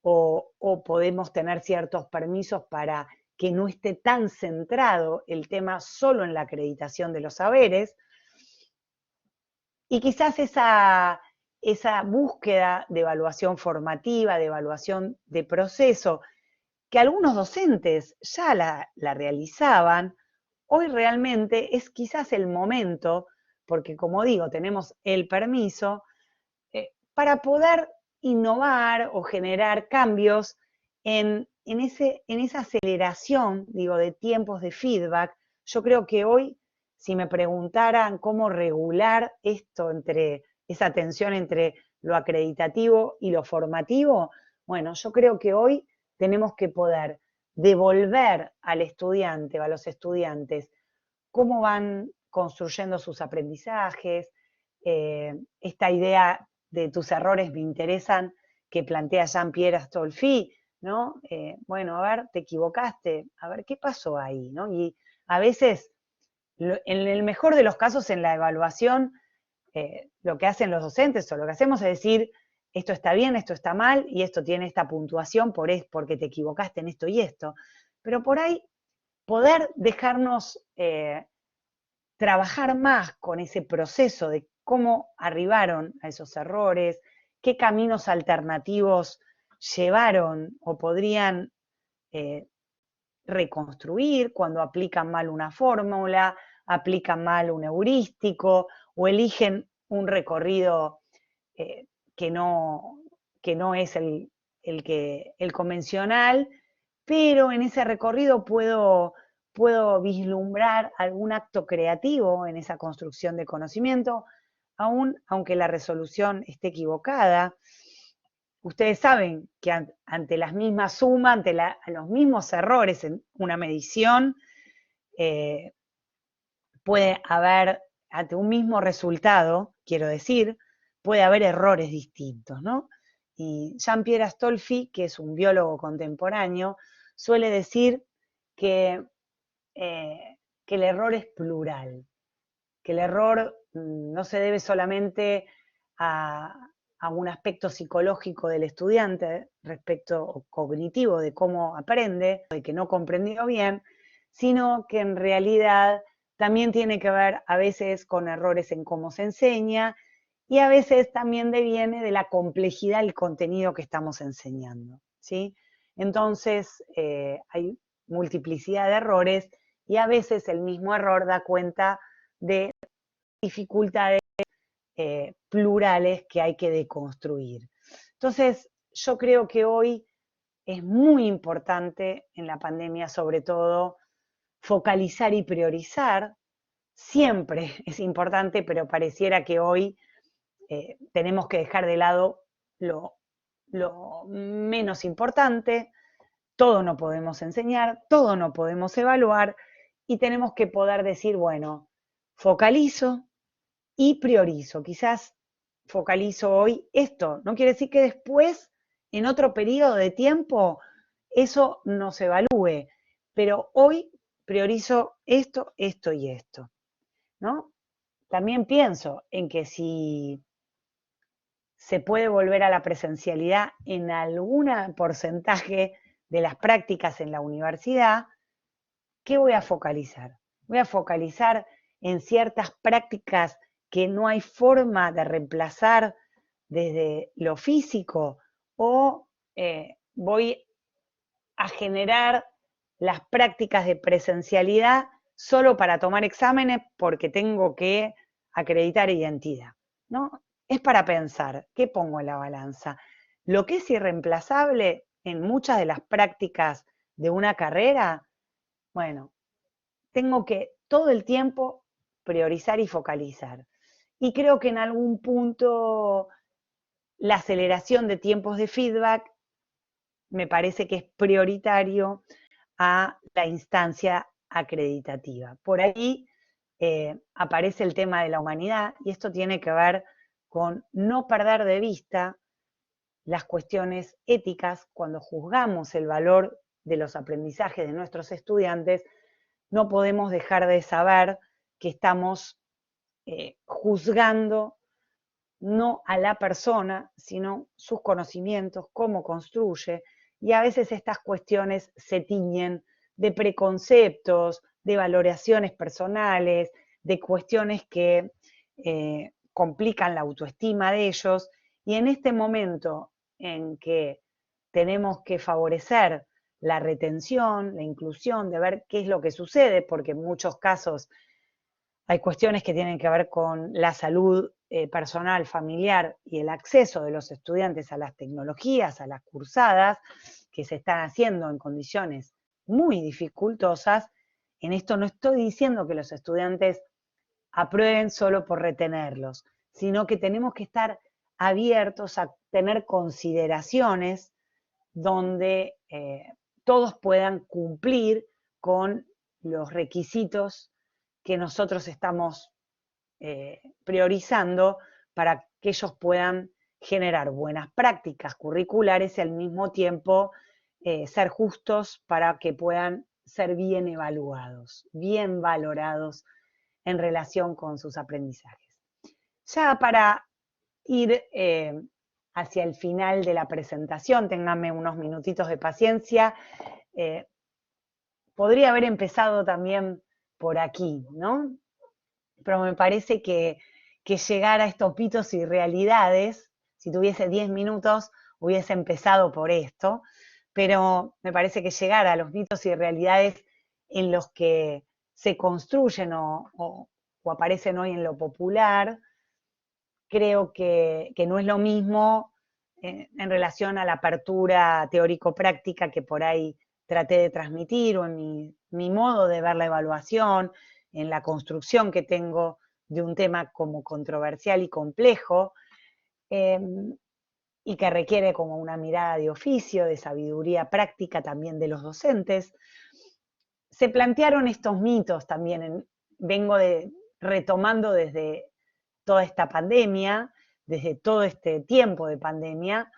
o podemos tener ciertos permisos para que no esté tan centrado el tema solo en la acreditación de los saberes. Y quizás esa búsqueda de evaluación formativa, de evaluación de proceso, que algunos docentes ya la realizaban, hoy realmente es quizás el momento, porque como digo, tenemos el permiso, para poder innovar o generar cambios en esa aceleración, digo, de tiempos de feedback. Yo creo que hoy, si me preguntaran cómo regular esto esa tensión entre lo acreditativo y lo formativo, bueno, yo creo que hoy tenemos que poder devolver al estudiante o a los estudiantes cómo van construyendo sus aprendizajes, esta idea de tus errores me interesan que plantea Jean-Pierre Astolfi, ¿no? Bueno, a ver, te equivocaste, a ver, ¿qué pasó ahí? ¿No? Y a veces, en el mejor de los casos, en la evaluación, lo que hacen los docentes o lo que hacemos es decir, esto está bien, esto está mal, y esto tiene esta puntuación porque te equivocaste en esto y esto. Pero por ahí, poder dejarnos trabajar más con ese proceso de cómo arribaron a esos errores, qué caminos alternativos llevaron o podrían reconstruir cuando aplican mal una fórmula, aplican mal un heurístico o eligen un recorrido eh, que, no, que no es el convencional, pero en ese recorrido puedo vislumbrar algún acto creativo en esa construcción de conocimiento, aunque la resolución esté equivocada. Ustedes saben que ante las mismas sumas, ante los mismos errores en una medición, puede haber, ante un mismo resultado, quiero decir, puede haber errores distintos, ¿no? Y Jean-Pierre Astolfi, que es un biólogo contemporáneo, suele decir que el error es plural, que el error no se debe solamente a un aspecto psicológico del estudiante respecto cognitivo de cómo aprende, de que no comprendió bien, sino que en realidad también tiene que ver a veces con errores en cómo se enseña y a veces también deviene de la complejidad del contenido que estamos enseñando, ¿sí? Entonces, hay multiplicidad de errores y a veces el mismo error da cuenta de dificultades plurales que hay que deconstruir. Entonces, yo creo que hoy es muy importante en la pandemia, sobre todo, focalizar y priorizar. Siempre es importante, pero pareciera que hoy tenemos que dejar de lado lo menos importante. Todo no podemos enseñar, todo no podemos evaluar y tenemos que poder decir, bueno, focalizo y priorizo. Quizás focalizo hoy esto. No quiere decir que después, en otro periodo de tiempo, eso no se evalúe, pero hoy priorizo esto, esto y esto, ¿no? También pienso en que si se puede volver a la presencialidad en algún porcentaje de las prácticas en la universidad, ¿qué voy a focalizar? Voy a focalizar en ciertas prácticas que no hay forma de reemplazar desde lo físico o voy a generar las prácticas de presencialidad solo para tomar exámenes porque tengo que acreditar identidad, ¿no? Es para pensar, ¿qué pongo en la balanza? Lo que es irreemplazable en muchas de las prácticas de una carrera, bueno, tengo que todo el tiempo priorizar y focalizar. Y creo que en algún punto la aceleración de tiempos de feedback me parece que es prioritario a la instancia acreditativa. Por ahí aparece el tema de la humanidad y esto tiene que ver con no perder de vista las cuestiones éticas, cuando juzgamos el valor de los aprendizajes de nuestros estudiantes, no podemos dejar de saber que estamos juzgando no a la persona, sino sus conocimientos, cómo construye, y a veces estas cuestiones se tiñen de preconceptos, de valoraciones personales, de cuestiones que complican la autoestima de ellos, y en este momento en que tenemos que favorecer la retención, la inclusión, de ver qué es lo que sucede, porque en muchos casos hay cuestiones que tienen que ver con la salud personal, familiar y el acceso de los estudiantes a las tecnologías, a las cursadas, que se están haciendo en condiciones muy dificultosas. En esto no estoy diciendo que los estudiantes aprueben solo por retenerlos, sino que tenemos que estar abiertos a tener consideraciones donde todos puedan cumplir con los requisitos que nosotros estamos priorizando para que ellos puedan generar buenas prácticas curriculares y al mismo tiempo ser justos para que puedan ser bien evaluados, bien valorados en relación con sus aprendizajes. Ya para ir hacia el final de la presentación, ténganme unos minutitos de paciencia, podría haber empezado también por aquí, ¿no? Pero me parece que llegar a estos mitos y realidades, si tuviese 10 minutos, hubiese empezado por esto, pero me parece que llegar a los mitos y realidades en los que se construyen o aparecen hoy en lo popular, creo que no es lo mismo en relación a la apertura teórico-práctica que por ahí traté de transmitir, o en mi modo de ver la evaluación, en la construcción que tengo de un tema como controversial y complejo, y que requiere como una mirada de oficio, de sabiduría práctica también de los docentes. Se plantearon estos mitos también, vengo retomando desde toda esta pandemia, desde todo este tiempo de pandemia,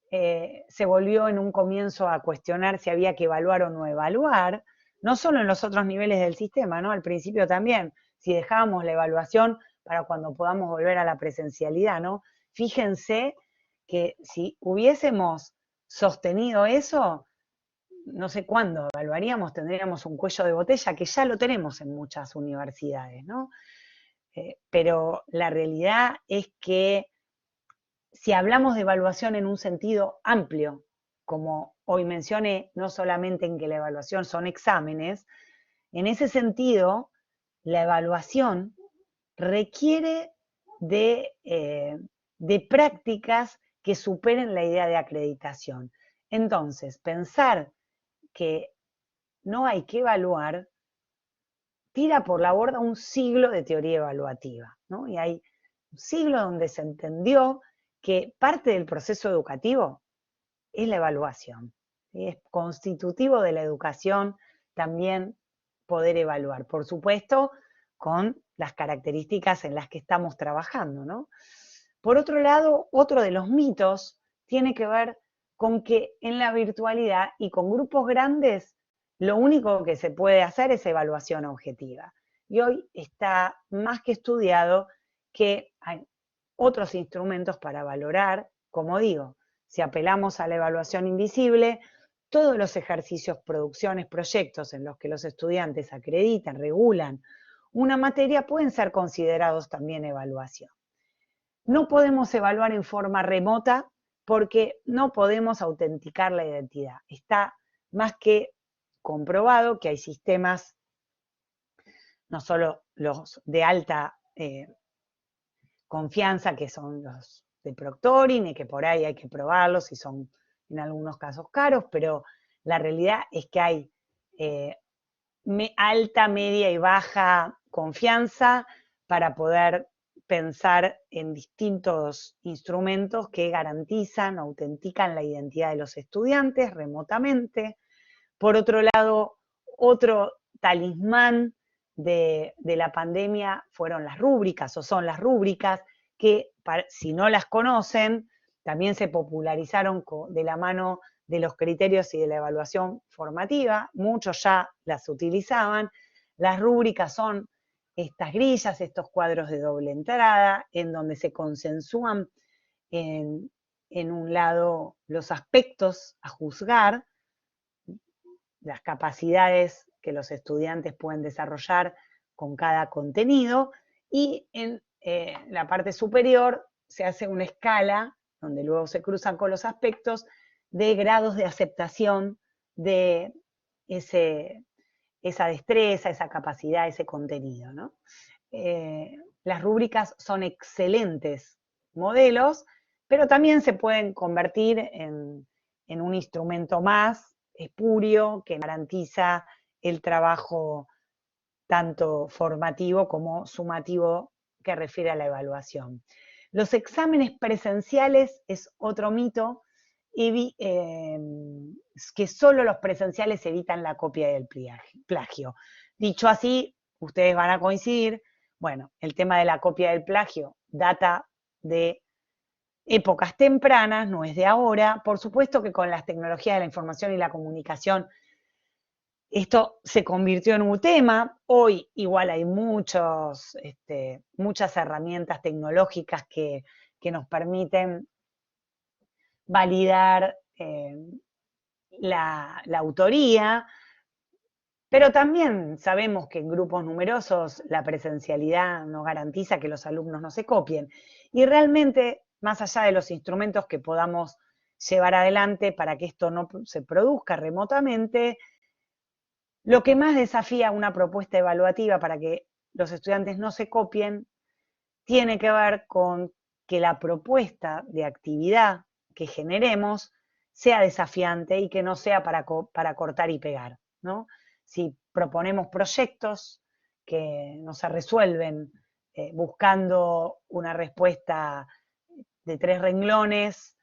se volvió en un comienzo a cuestionar si había que evaluar o no evaluar, no solo en los otros niveles del sistema, ¿no? Al principio también, si dejábamos la evaluación para cuando podamos volver a la presencialidad, ¿no? Fíjense que si hubiésemos sostenido eso, no sé cuándo evaluaríamos, tendríamos un cuello de botella, que ya lo tenemos en muchas universidades, ¿no? Pero la realidad es que si hablamos de evaluación en un sentido amplio, como hoy mencioné, no solamente en que la evaluación son exámenes, en ese sentido, la evaluación requiere de prácticas que superen la idea de acreditación. Entonces, pensar que no hay que evaluar tira por la borda un siglo de teoría evaluativa, ¿no? Y hay un siglo donde se entendió que parte del proceso educativo es la evaluación. ¿Sí? Es constitutivo de la educación también poder evaluar, por supuesto, con las características en las que estamos trabajando, ¿no? Por otro lado, otro de los mitos tiene que ver con que en la virtualidad y con grupos grandes, lo único que se puede hacer es evaluación objetiva. Y hoy está más que estudiado que hay otros instrumentos para valorar, como digo, si apelamos a la evaluación invisible, todos los ejercicios, producciones, proyectos en los que los estudiantes acreditan, regulan una materia pueden ser considerados también evaluación. No podemos evaluar en forma remota porque no podemos autenticar la identidad. Está más que comprobado que hay sistemas, no solo los de alta confianza, que son los de Proctoring, y que por ahí hay que probarlos y son en algunos casos caros, pero la realidad es que hay alta, media y baja confianza para poder pensar en distintos instrumentos que garantizan, autentican la identidad de los estudiantes remotamente. Por otro lado, otro talismán de la pandemia fueron las rúbricas, o son las rúbricas, que si no las conocen, también se popularizaron de la mano de los criterios y de la evaluación formativa, muchos ya las utilizaban. Las rúbricas son estas grillas, estos cuadros de doble entrada, en donde se consensúan en un lado los aspectos a juzgar, las capacidades que los estudiantes pueden desarrollar con cada contenido, y en la parte superior se hace una escala, donde luego se cruzan con los aspectos, de grados de aceptación de esa destreza, esa capacidad, ese contenido, ¿no? Las rúbricas son excelentes modelos, pero también se pueden convertir en un instrumento más espurio que garantiza el trabajo tanto formativo como sumativo que refiere a la evaluación. Los exámenes presenciales es otro mito, que solo los presenciales evitan la copia y el plagio. Dicho así, ustedes van a coincidir, bueno, el tema de la copia del plagio data de épocas tempranas, no es de ahora. Por supuesto que con las tecnologías de la información y la comunicación esto se convirtió en un tema. Hoy igual hay muchas herramientas tecnológicas que nos permiten validar la autoría, pero también sabemos que en grupos numerosos la presencialidad no garantiza que los alumnos no se copien. Y realmente, más allá de los instrumentos que podamos llevar adelante para que esto no se produzca remotamente, lo que más desafía una propuesta evaluativa para que los estudiantes no se copien tiene que ver con que la propuesta de actividad que generemos sea desafiante y que no sea para cortar y pegar, ¿no? Si proponemos proyectos que no se resuelven buscando una respuesta de 3 renglones,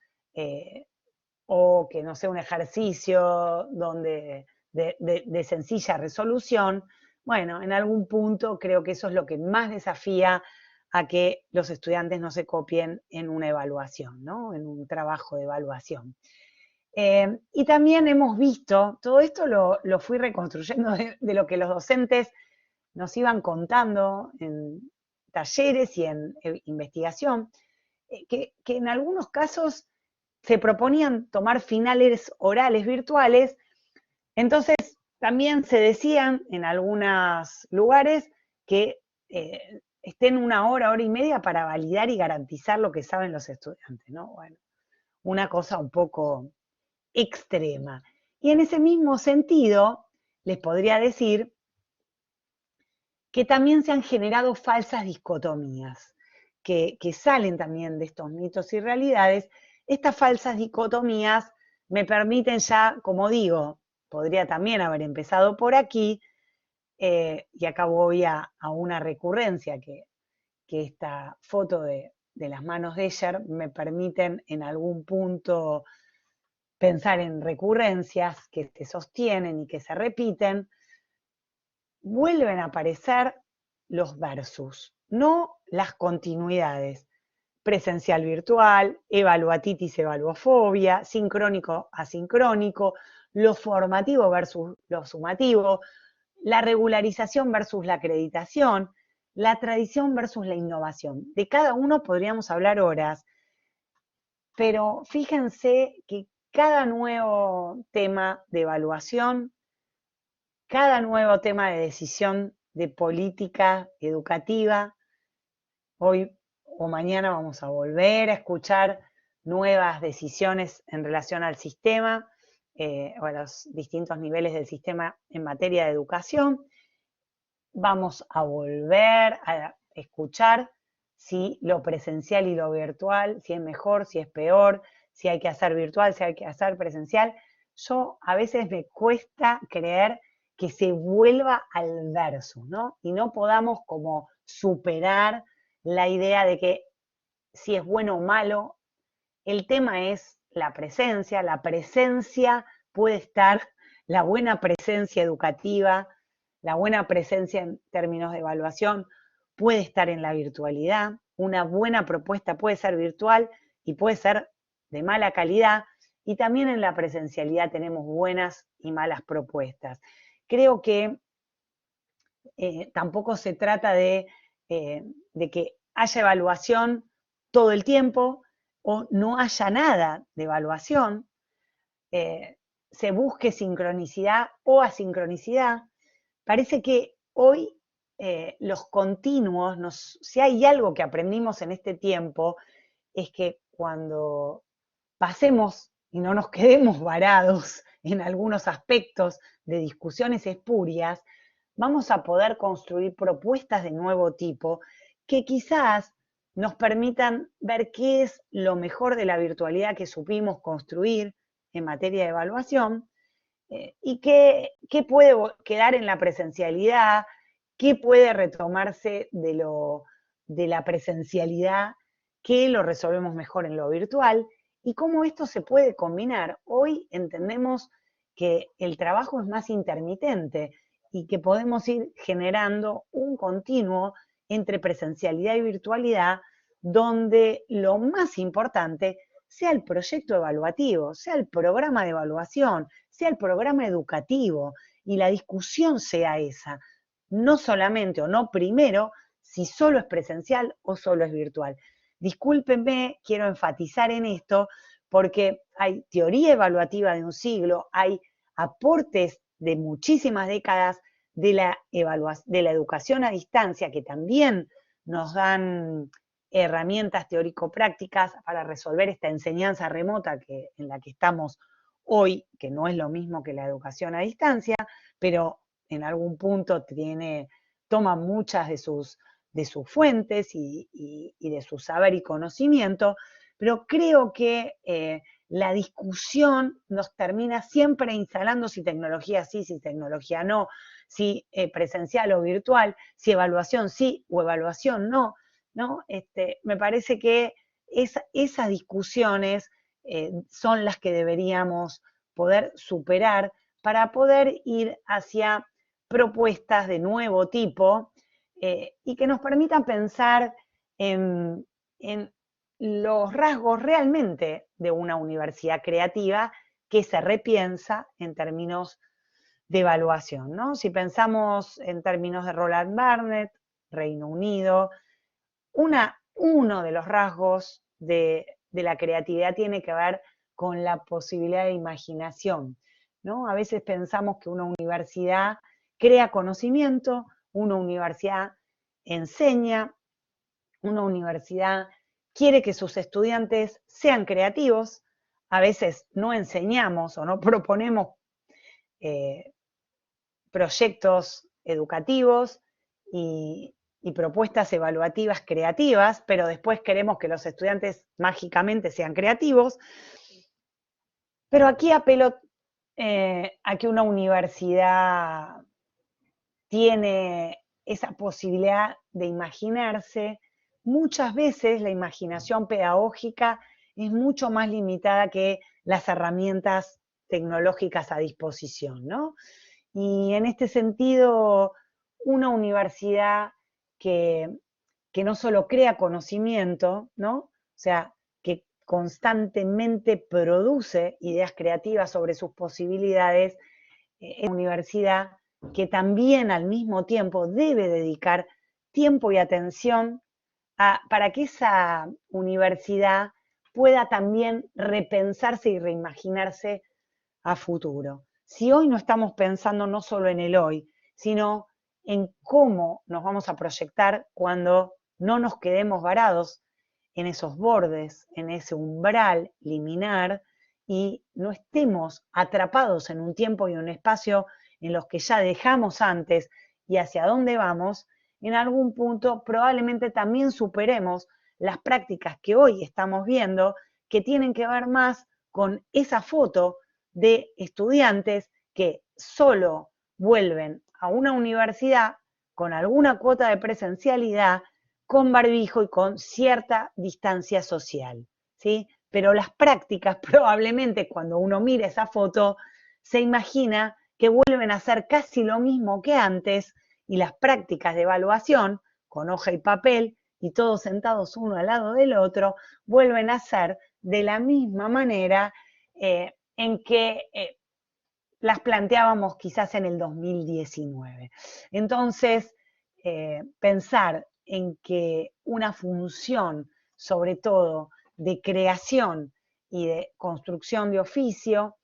o que no sea un ejercicio de sencilla resolución, bueno, en algún punto creo que eso es lo que más desafía a que los estudiantes no se copien en una evaluación, ¿no? En un trabajo de evaluación. Y también hemos visto, todo esto lo fui reconstruyendo de lo que los docentes nos iban contando en talleres y en investigación, que en algunos casos se proponían tomar finales orales virtuales. Entonces también se decían en algunos lugares que estén 1 hora, hora y media para validar y garantizar lo que saben los estudiantes, ¿no? Bueno, una cosa un poco extrema. Y en ese mismo sentido, les podría decir que también se han generado falsas dicotomías, que salen también de estos mitos y realidades. Estas falsas dicotomías me permiten ya, como digo, podría también haber empezado por aquí, y acá voy a una recurrencia que esta foto de las manos de Escher me permiten en algún punto pensar en recurrencias que se sostienen y que se repiten. Vuelven a aparecer los versus, no las continuidades. Presencial virtual, evaluatitis, evaluofobia, sincrónico, asincrónico, lo formativo versus lo sumativo, la regularización versus la acreditación, la tradición versus la innovación. De cada uno podríamos hablar horas, pero fíjense que cada nuevo tema de evaluación, cada nuevo tema de decisión de política educativa, hoy o mañana vamos a volver a escuchar nuevas decisiones en relación al sistema, o a los distintos niveles del sistema en materia de educación. Vamos a volver a escuchar si lo presencial y lo virtual, si es mejor, si es peor, si hay que hacer virtual, si hay que hacer presencial. Yo a veces me cuesta creer que se vuelva al versus, ¿no? Y no podamos como superar la idea de que si es bueno o malo, el tema es la presencia puede estar, la buena presencia educativa, la buena presencia en términos de evaluación puede estar en la virtualidad, una buena propuesta puede ser virtual y puede ser de mala calidad, y también en la presencialidad tenemos buenas y malas propuestas. Creo que tampoco se trata de que haya evaluación todo el tiempo o no haya nada de evaluación, se busque sincronicidad o asincronicidad. Parece que hoy los continuos, si hay algo que aprendimos en este tiempo, es que cuando pasemos y no nos quedemos varados en algunos aspectos de discusiones espurias, vamos a poder construir propuestas de nuevo tipo que quizás nos permitan ver qué es lo mejor de la virtualidad que supimos construir en materia de evaluación y qué puede quedar en la presencialidad, qué puede retomarse de la presencialidad, qué lo resolvemos mejor en lo virtual y cómo esto se puede combinar. Hoy entendemos que el trabajo es más intermitente y que podemos ir generando un continuo entre presencialidad y virtualidad, donde lo más importante sea el proyecto evaluativo, sea el programa de evaluación, sea el programa educativo, y la discusión sea esa, no solamente o no primero si solo es presencial o solo es virtual. Discúlpenme, quiero enfatizar en esto, porque hay teoría evaluativa de un siglo, hay aportes de muchísimas décadas de la educación a distancia que también nos dan herramientas teórico-prácticas para resolver esta enseñanza remota en la que estamos hoy, que no es lo mismo que la educación a distancia, pero en algún punto toma muchas de sus fuentes y de su saber y conocimiento, pero creo que la discusión nos termina siempre instalando si tecnología sí, si tecnología no, si presencial o virtual, si evaluación sí o evaluación no, ¿no? Me parece que esas discusiones son las que deberíamos poder superar para poder ir hacia propuestas de nuevo tipo y que nos permitan pensar en los rasgos realmente de una universidad creativa que se repiensa en términos de evaluación, ¿no? Si pensamos en términos de Roland Barthes, Reino Unido, uno de los rasgos de la creatividad tiene que ver con la posibilidad de imaginación, ¿no? A veces pensamos que una universidad crea conocimiento, una universidad enseña, una universidad quiere que sus estudiantes sean creativos, a veces no enseñamos o no proponemos proyectos educativos y propuestas evaluativas creativas, pero después queremos que los estudiantes mágicamente sean creativos. Pero aquí apelo a que una universidad tiene esa posibilidad de imaginarse. Muchas veces la imaginación pedagógica es mucho más limitada que las herramientas tecnológicas a disposición, ¿no? Y en este sentido, una universidad que no solo crea conocimiento, ¿no? O sea, que constantemente produce ideas creativas sobre sus posibilidades, es una universidad que también al mismo tiempo debe dedicar tiempo y atención para que esa universidad pueda también repensarse y reimaginarse a futuro. Si hoy no estamos pensando no solo en el hoy, sino en cómo nos vamos a proyectar cuando no nos quedemos varados en esos bordes, en ese umbral liminar y no estemos atrapados en un tiempo y un espacio en los que ya dejamos antes y hacia dónde vamos, en algún punto probablemente también superemos las prácticas que hoy estamos viendo que tienen que ver más con esa foto de estudiantes que solo vuelven a una universidad con alguna cuota de presencialidad, con barbijo y con cierta distancia social, ¿sí? Pero las prácticas probablemente cuando uno mira esa foto se imagina que vuelven a ser casi lo mismo que antes y las prácticas de evaluación con hoja y papel y todos sentados uno al lado del otro vuelven a ser de la misma manera en que las planteábamos quizás en el 2019. Entonces, pensar en que una función, sobre todo de creación y de construcción de oficio,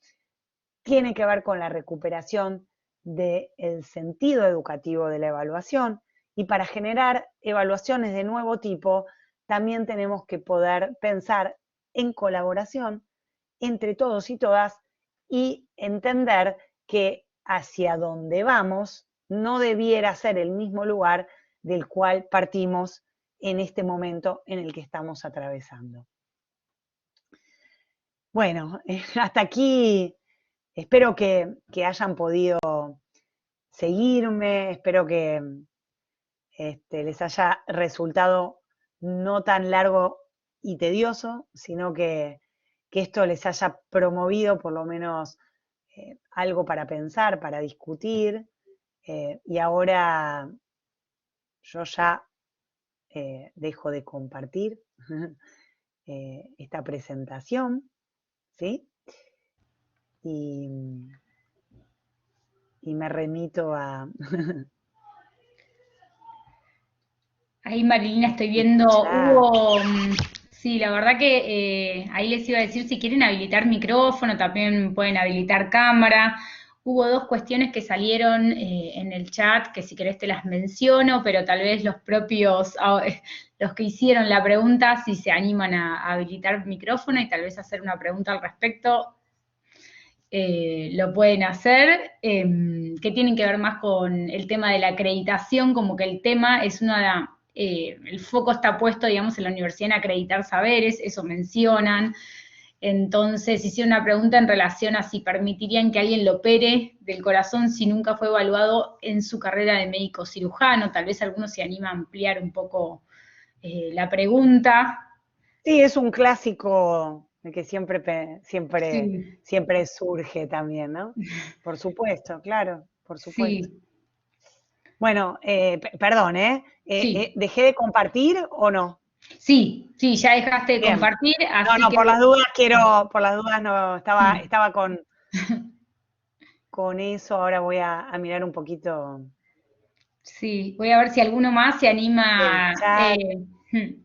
tiene que ver con la recuperación del sentido educativo de la evaluación, y para generar evaluaciones de nuevo tipo, también tenemos que poder pensar en colaboración entre todos y todas y entender que hacia donde vamos no debiera ser el mismo lugar del cual partimos en este momento en el que estamos atravesando. Bueno, hasta aquí espero que hayan podido seguirme, espero que les haya resultado no tan largo y tedioso, sino que esto les haya promovido por lo menos algo para pensar, para discutir, y ahora yo ya dejo de compartir esta presentación, ¿sí? Y me remito a... Ahí, Marilina, estoy viendo, sí, la verdad que ahí les iba a decir, si quieren habilitar micrófono, también pueden habilitar cámara. Hubo dos cuestiones que salieron en el chat, que si querés te las menciono, pero tal vez los propios, los que hicieron la pregunta, si se animan a habilitar micrófono y tal vez hacer una pregunta al respecto, lo pueden hacer, que tienen que ver más con el tema de la acreditación, como que el tema es el foco está puesto, digamos, en la universidad en acreditar saberes, eso mencionan. Entonces hicieron una pregunta en relación a si permitirían que alguien lo opere del corazón si nunca fue evaluado en su carrera de médico cirujano. Tal vez alguno se anima a ampliar un poco la pregunta. Sí, es un clásico que siempre, Sí, siempre surge también, ¿no? Por supuesto, claro, por supuesto. sí, Bueno, perdón, sí. ¿dejé de compartir o no? Sí, sí, ya dejaste de Bien. compartir, No, así no, que por las dudas no, mm, estaba con eso, ahora voy a mirar un poquito sí, voy a ver si alguno más se el anima. chat. Hmm,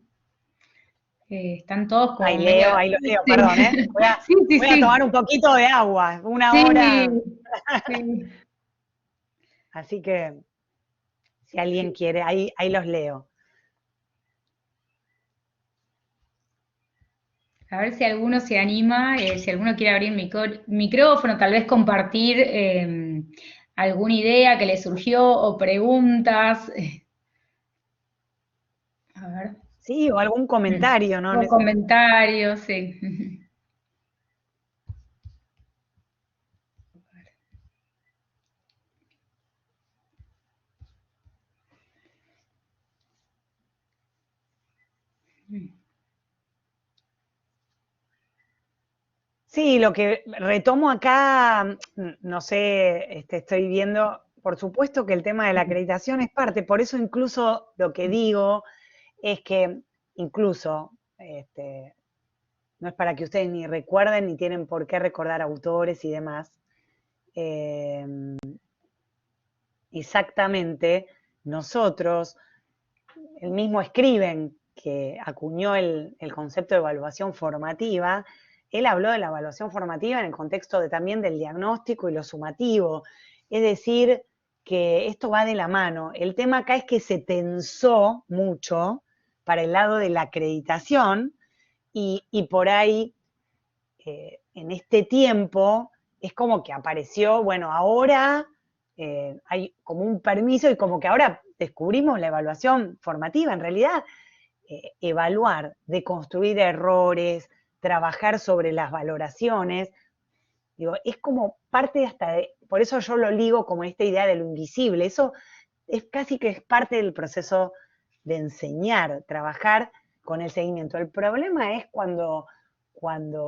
están todos como medio. Ahí lo leo, Sí, perdón, ¿eh? sí, sí, Voy a tomar sí, un poquito de agua, una sí, hora, sí. así que si alguien quiere, ahí los leo. A ver si alguno se anima, si alguno quiere abrir micrófono, tal vez compartir alguna idea que le surgió o preguntas. A ver, Sí, o algún comentario, ¿no? o comentarios, sí. Sí, lo que retomo acá, no sé, estoy viendo, por supuesto que el tema de la acreditación es parte, por eso incluso lo que digo es que incluso, no es para que ustedes ni recuerden ni tienen por qué recordar autores y demás, eh, exactamente nosotros, el mismo Scriven, que acuñó el concepto de evaluación formativa, él habló de la evaluación formativa en el contexto también del diagnóstico y lo sumativo. Es decir, que esto va de la mano. El tema acá es que se tensó mucho para el lado de la acreditación y por ahí, en este tiempo, es como que apareció, bueno, ahora hay como un permiso y como que ahora descubrimos la evaluación formativa. En realidad, evaluar, deconstruir errores, trabajar sobre las valoraciones, digo, es como parte hasta de, por eso yo lo ligo como esta idea de lo invisible, eso es casi que es parte del proceso de enseñar, trabajar con el seguimiento. El problema es cuando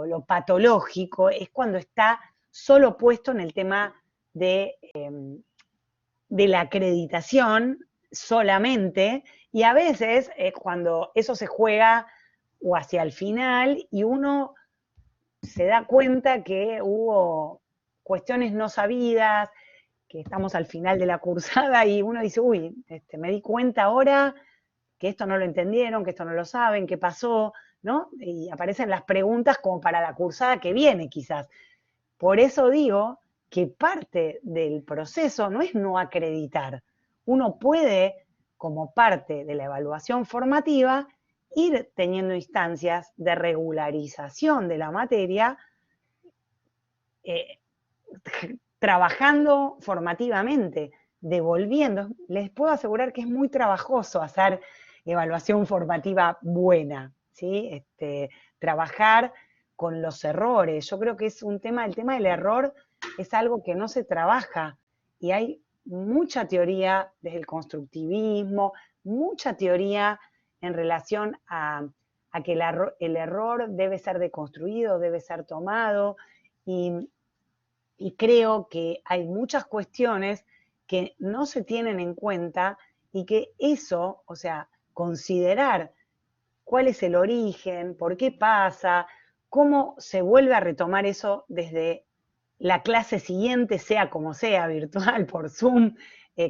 lo patológico es cuando está solo puesto en el tema de la acreditación solamente, y a veces cuando eso se juega o hacia el final y uno se da cuenta que hubo cuestiones no sabidas, que estamos al final de la cursada y uno dice, uy, me di cuenta ahora que esto no lo entendieron, que esto no lo saben, qué pasó, ¿no? Y aparecen las preguntas como para la cursada que viene quizás. Por eso digo que parte del proceso no es no acreditar. Uno puede, como parte de la evaluación formativa, ir teniendo instancias de regularización de la materia, trabajando formativamente, devolviendo. Les puedo asegurar que es muy trabajoso hacer evaluación formativa buena, ¿sí? Trabajar con los errores. Yo creo que es un tema, el tema del error es algo que no se trabaja y hay mucha teoría desde el constructivismo, mucha teoría en relación a que el error debe ser deconstruido, debe ser tomado y creo que hay muchas cuestiones que no se tienen en cuenta y que eso, o sea, considerar cuál es el origen, por qué pasa, cómo se vuelve a retomar eso desde la clase siguiente, sea como sea, virtual, por Zoom,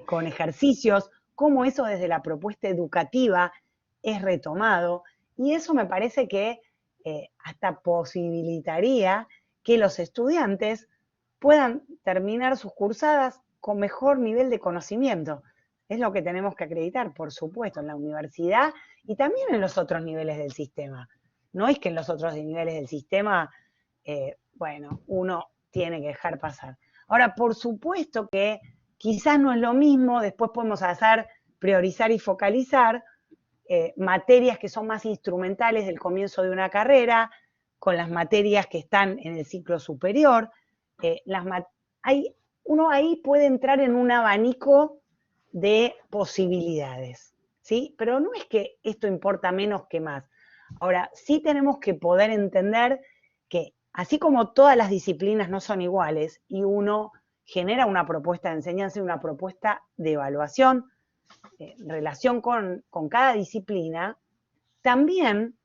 con ejercicios, cómo eso desde la propuesta educativa es retomado. Y eso me parece que hasta posibilitaría que los estudiantes puedan terminar sus cursadas con mejor nivel de conocimiento. Es lo que tenemos que acreditar, por supuesto, en la universidad y también en los otros niveles del sistema. No es que en los otros niveles del sistema, bueno, uno tiene que dejar pasar. Ahora, por supuesto que quizás no es lo mismo, después podemos hacer priorizar y focalizar materias que son más instrumentales del comienzo de una carrera, con las materias que están en el ciclo superior. Uno ahí puede entrar en un abanico de posibilidades, ¿sí? Pero no es que esto importa menos que más. Ahora, sí tenemos que poder entender que así como todas las disciplinas no son iguales y uno genera una propuesta de enseñanza y una propuesta de evaluación en relación con cada disciplina, también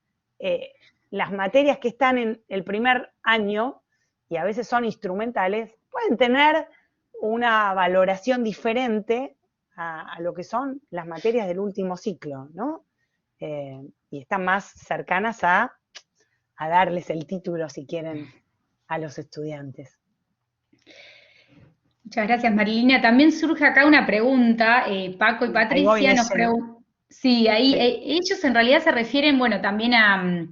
las materias que están en el primer año y a veces son instrumentales, pueden tener una valoración diferente a lo que son las materias del último ciclo, ¿no? Y están más cercanas a darles el título, si quieren, a los estudiantes. Muchas gracias, Marilina. También surge acá una pregunta, Paco y Patricia nos preguntan. Sí, ahí ellos en realidad se refieren, bueno, también a,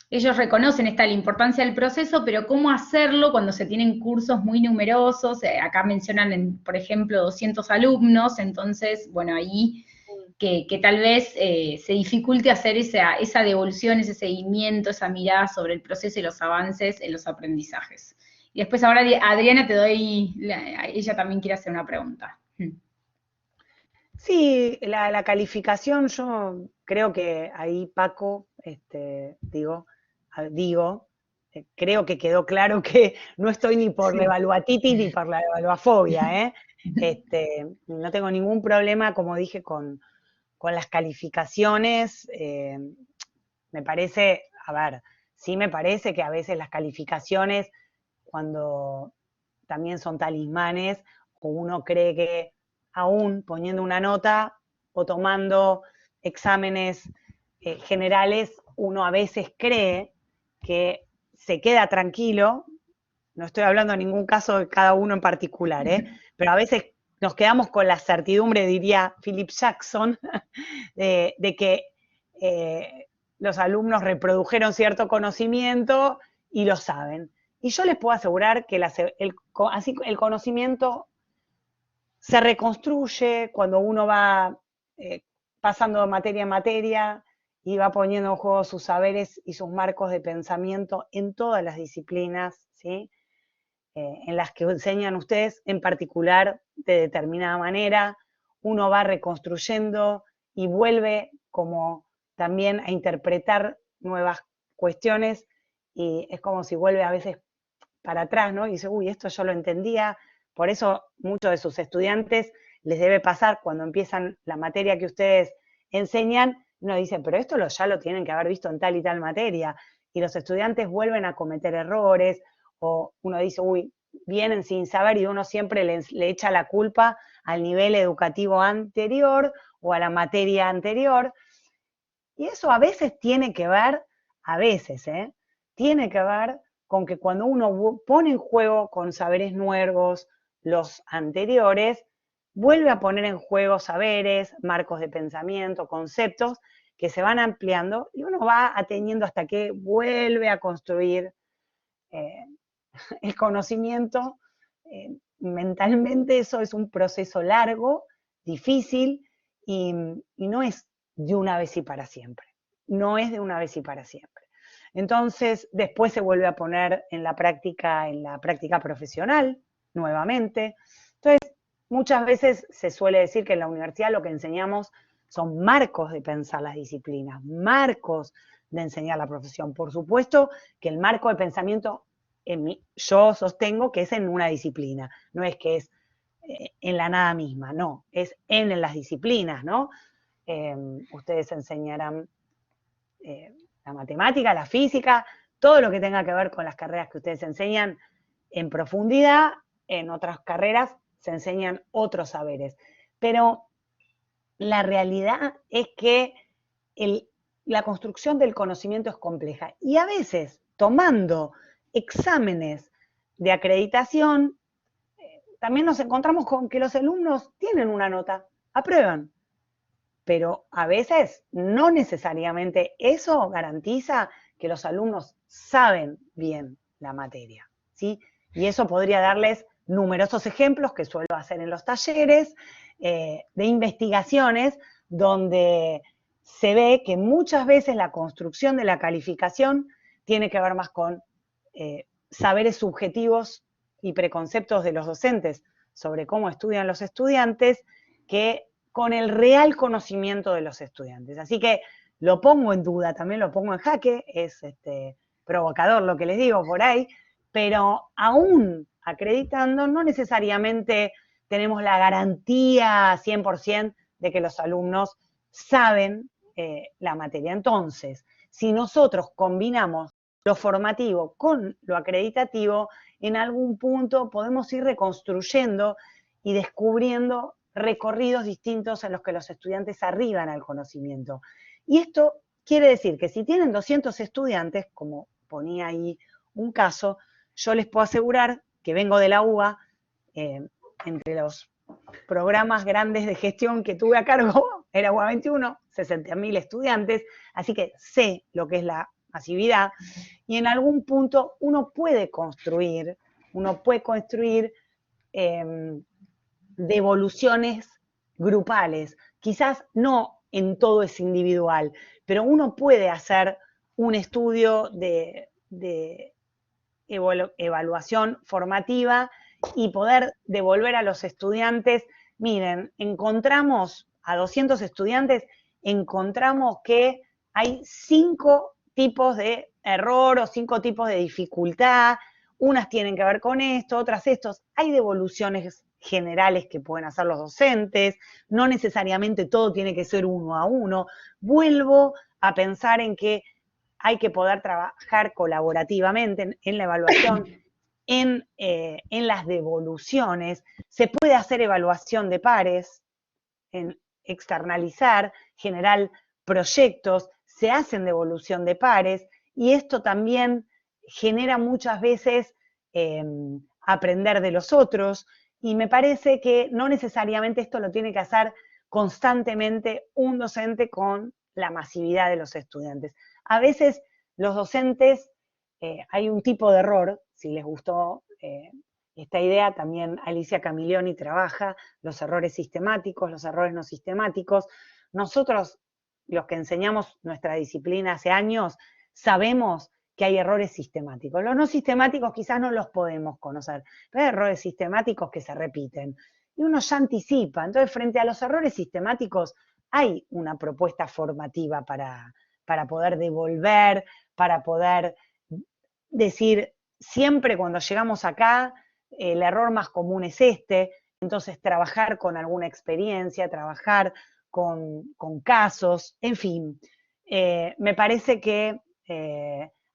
ellos reconocen la importancia del proceso, pero cómo hacerlo cuando se tienen cursos muy numerosos. Acá mencionan, por ejemplo, 200 alumnos, entonces, bueno, ahí que tal vez se dificulte hacer esa devolución, ese seguimiento, esa mirada sobre el proceso y los avances en los aprendizajes. Y después ahora, Adriana, ella también quiere hacer una pregunta. Sí, la calificación, yo creo que ahí, Paco, creo que quedó claro que no estoy ni por la evaluatitis ni por la evaluafobia, ¿eh? No tengo ningún problema, como dije, con las calificaciones. Me parece, a ver, sí me parece que a veces las calificaciones, cuando también son talismanes, o uno cree que aún poniendo una nota o tomando exámenes generales, uno a veces cree que se queda tranquilo. No estoy hablando en ningún caso de cada uno en particular, pero a veces nos quedamos con la certidumbre, diría Philip Jackson, de que los alumnos reprodujeron cierto conocimiento y lo saben. Y yo les puedo asegurar que el conocimiento se reconstruye cuando uno va pasando de materia en materia y va poniendo en juego sus saberes y sus marcos de pensamiento en todas las disciplinas, ¿sí? En las que enseñan ustedes, en particular de determinada manera, uno va reconstruyendo y vuelve como también a interpretar nuevas cuestiones y es como si vuelve a veces para atrás, ¿no? Y dice, uy, esto yo lo entendía. Por eso muchos de sus estudiantes les debe pasar cuando empiezan la materia que ustedes enseñan, uno dice, pero esto ya lo tienen que haber visto en tal y tal materia. y los estudiantes vuelven a cometer errores, o uno dice, uy, vienen sin saber, y uno siempre le echa la culpa al nivel educativo anterior o a la materia anterior. Y eso a veces tiene que ver, tiene que ver con que cuando uno pone en juego con saberes nuevos los anteriores, vuelve a poner en juego saberes, marcos de pensamiento, conceptos que se van ampliando y uno va atendiendo hasta que vuelve a construir el conocimiento. Mentalmente eso es un proceso largo, difícil y no es de una vez y para siempre. No es de una vez y para siempre. Entonces, después se vuelve a poner en la práctica profesional, nuevamente. Entonces, muchas veces se suele decir que en la universidad lo que enseñamos son marcos de pensar las disciplinas, marcos de enseñar la profesión. Por supuesto que el marco de pensamiento yo sostengo que es en una disciplina, no es que es en la nada misma, no, es en las disciplinas, ¿no? Ustedes enseñarán la matemática, la física, todo lo que tenga que ver con las carreras que ustedes enseñan en profundidad, en otras carreras se enseñan otros saberes. Pero la realidad es que la construcción del conocimiento es compleja y a veces tomando exámenes de acreditación, también nos encontramos con que los alumnos tienen una nota, aprueban, pero a veces no necesariamente eso garantiza que los alumnos saben bien la materia, ¿sí? Y eso podría darles numerosos ejemplos que suelo hacer en los talleres, de investigaciones donde se ve que muchas veces la construcción de la calificación tiene que ver más con saberes subjetivos y preconceptos de los docentes sobre cómo estudian los estudiantes que con el real conocimiento de los estudiantes. Así que lo pongo en duda, también lo pongo en jaque, es provocador lo que les digo por ahí, pero aún acreditando no necesariamente tenemos la garantía 100% de que los alumnos saben la materia. Entonces, si nosotros combinamos lo formativo con lo acreditativo, en algún punto podemos ir reconstruyendo y descubriendo recorridos distintos en los que los estudiantes arriban al conocimiento. Y esto quiere decir que si tienen 200 estudiantes, como ponía ahí un caso, yo les puedo asegurar que vengo de la UBA, entre los programas grandes de gestión que tuve a cargo, era UBA 21, 60.000 estudiantes, así que sé lo que es la masividad, y en algún punto uno puede construir devoluciones grupales. Quizás no en todo es individual, pero uno puede hacer un estudio de evaluación formativa y poder devolver a los estudiantes, miren, encontramos a 200 estudiantes, encontramos que hay 5 tipos de error o 5 tipos de dificultad, unas tienen que ver con esto, otras estos, hay devoluciones generales que pueden hacer los docentes, no necesariamente todo tiene que ser 1 a 1. Vuelvo a pensar en que hay que poder trabajar colaborativamente en la evaluación, en las devoluciones. Se puede hacer evaluación de pares, en externalizar, generar proyectos, se hacen devolución de pares, y esto también genera muchas veces aprender de los otros, y me parece que no necesariamente esto lo tiene que hacer constantemente un docente con la masividad de los estudiantes. A veces los docentes, hay un tipo de error, si les gustó esta idea, también Alicia Camilioni trabaja los errores sistemáticos, los errores no sistemáticos. Nosotros, los que enseñamos nuestra disciplina hace años, sabemos que hay errores sistemáticos. Los no sistemáticos quizás no los podemos conocer, pero hay errores sistemáticos que se repiten. Y uno ya anticipa. Entonces, frente a los errores sistemáticos, hay una propuesta formativa para poder devolver, para poder decir, siempre cuando llegamos acá, el error más común es este. Entonces, trabajar con alguna experiencia, trabajar con casos, en fin. Me parece que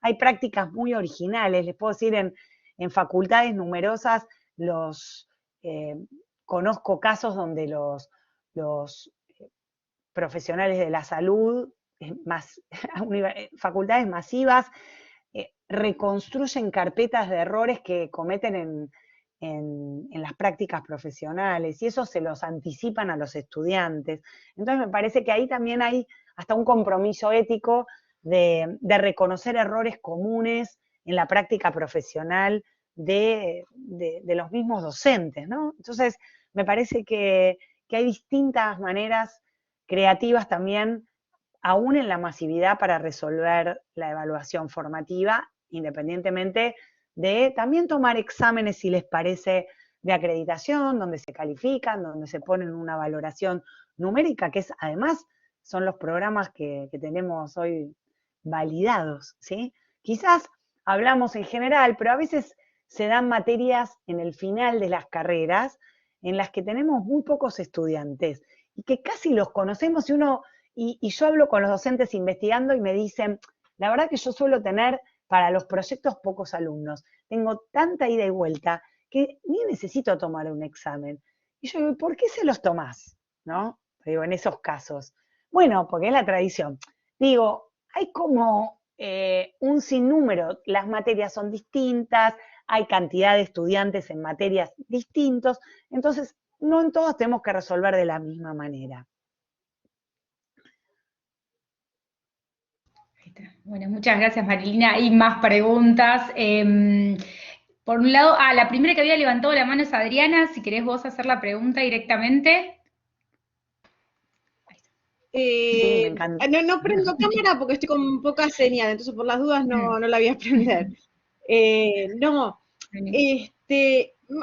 hay prácticas muy originales, les puedo decir, en facultades numerosas, conozco casos donde los profesionales de la salud, facultades masivas, reconstruyen carpetas de errores que cometen en las prácticas profesionales, y eso se los anticipan a los estudiantes. Entonces me parece que ahí también hay hasta un compromiso ético de reconocer errores comunes en la práctica profesional de los mismos docentes, ¿no? Entonces me parece que hay distintas maneras creativas también, aún en la masividad, para resolver la evaluación formativa, independientemente de también tomar exámenes, si les parece, de acreditación, donde se califican, donde se ponen una valoración numérica, que es, además, son los programas que tenemos hoy validados, ¿sí? Quizás hablamos en general, pero a veces se dan materias en el final de las carreras en las que tenemos muy pocos estudiantes y que casi los conocemos, y yo hablo con los docentes investigando y me dicen, la verdad que yo suelo tener para los proyectos pocos alumnos, tengo tanta ida y vuelta que ni necesito tomar un examen. Y yo digo, ¿por qué se los tomás? ¿No? Digo, en esos casos. Bueno, porque es la tradición. Digo, hay como un sinnúmero, las materias son distintas, hay cantidad de estudiantes en materias distintos, entonces no en todos tenemos que resolver de la misma manera. Bueno, muchas gracias, Marilina. Hay más preguntas. Por un lado, la primera que había levantado la mano es Adriana. Si querés vos hacer la pregunta directamente. Sí, me encanta. No prendo cámara porque estoy con poca señal, entonces por las dudas no la voy a prender.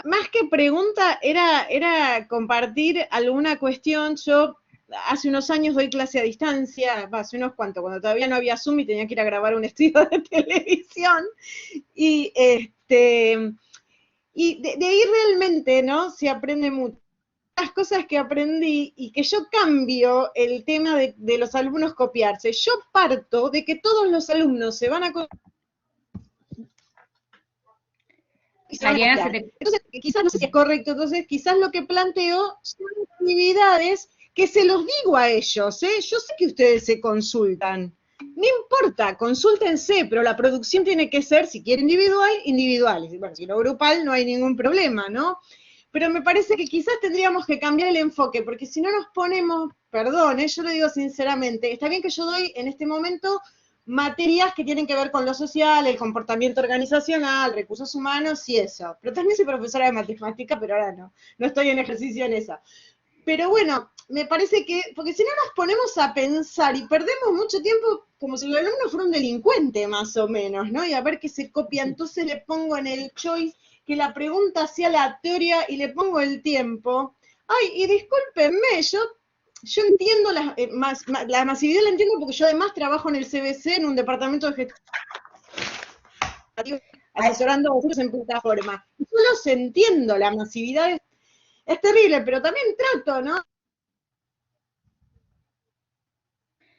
Más que pregunta, era compartir alguna cuestión. Yo hace unos años doy clase a distancia, hace unos cuantos, cuando todavía no había Zoom y tenía que ir a grabar un estudio de televisión, y de ahí realmente, ¿no? Se aprende mucho. Las cosas que aprendí y que yo cambio el tema de los alumnos copiarse. Yo parto de que todos los alumnos se van a copiar. Entonces, quizás no sé si es correcto, entonces quizás lo que planteo son actividades que se los digo a ellos, ¿eh? Yo sé que ustedes se consultan, no importa, consúltense, pero la producción tiene que ser, si quiere individual, bueno, si no grupal no hay ningún problema, ¿no? Pero me parece que quizás tendríamos que cambiar el enfoque, porque si no nos ponemos, perdón, yo lo digo sinceramente, está bien que yo doy en este momento materias que tienen que ver con lo social, el comportamiento organizacional, recursos humanos y eso. Pero también soy profesora de matemática, pero ahora no estoy en ejercicio en esa. Pero bueno, me parece que, porque si no nos ponemos a pensar y perdemos mucho tiempo como si el alumno fuera un delincuente más o menos, ¿no? Y a ver qué se copia, entonces le pongo en el choice que la pregunta sea la teoría y le pongo el tiempo. Ay, y discúlpenme, yo entiendo la masividad, la entiendo porque yo además trabajo en el CBC, en un departamento de gestión, asesorando a docentes en plataforma. Yo los entiendo, la masividad es terrible, pero también trato, ¿no?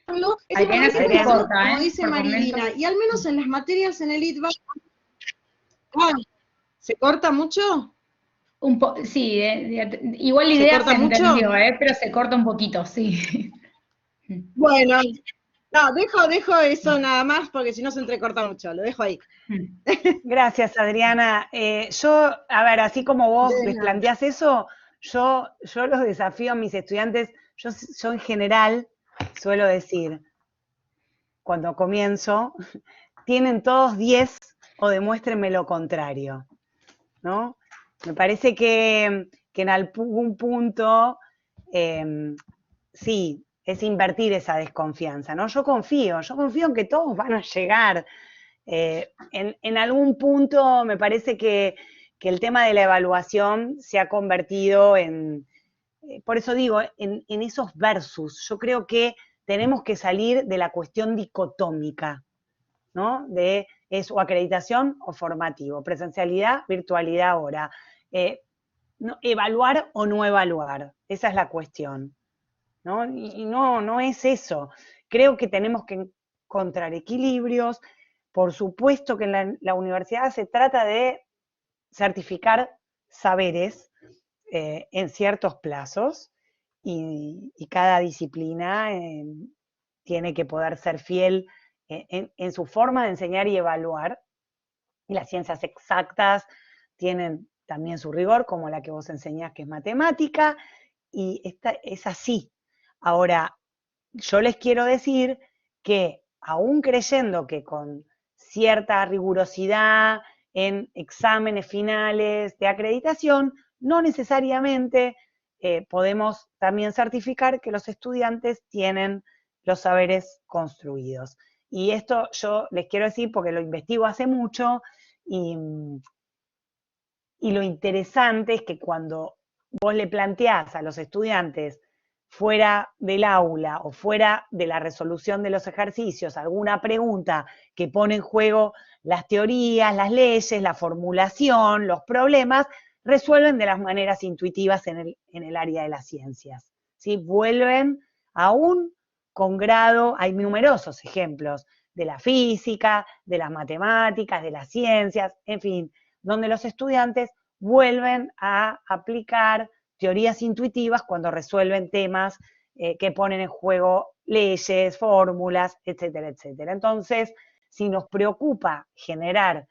Como dice Marilina, y al menos en las materias en el ITBA. ¿Se corta mucho? Sí, igual la idea se entendió, pero se corta un poquito, sí. Bueno, no, dejo eso nada más porque si no se entrecorta mucho, lo dejo ahí. Gracias, Adriana. Yo, a ver, así como vos les planteás eso, yo los desafío a mis estudiantes, yo en general suelo decir, cuando comienzo, tienen todos 10 o demuéstrenme lo contrario, ¿no? Me parece que en algún punto, sí, es invertir esa desconfianza, ¿no? Yo confío en que todos van a llegar. En algún punto me parece que el tema de la evaluación se ha convertido por eso digo, en esos versus. Yo creo que tenemos que salir de la cuestión dicotómica, ¿no? De es o acreditación o formativo, presencialidad, virtualidad ahora. Evaluar o no evaluar, esa es la cuestión, ¿no? Y no es eso. Creo que tenemos que encontrar equilibrios, por supuesto que en la universidad se trata de certificar saberes en ciertos plazos y cada disciplina tiene que poder ser fiel en su forma de enseñar y evaluar. Y las ciencias exactas tienen también su rigor, como la que vos enseñás, que es matemática, y esta es así. Ahora, yo les quiero decir que aún creyendo que con cierta rigurosidad en exámenes finales de acreditación, no necesariamente podemos también certificar que los estudiantes tienen los saberes construidos. Y esto yo les quiero decir porque lo investigo hace mucho y lo interesante es que cuando vos le planteás a los estudiantes fuera del aula o fuera de la resolución de los ejercicios alguna pregunta que pone en juego las teorías, las leyes, la formulación, los problemas, resuelven de las maneras intuitivas en el área de las ciencias. ¿Sí? Vuelven aún con grado, hay numerosos ejemplos de la física, de las matemáticas, de las ciencias, en fin, donde los estudiantes vuelven a aplicar teorías intuitivas cuando resuelven temas que ponen en juego leyes, fórmulas, etcétera, etcétera. Entonces, si nos preocupa generar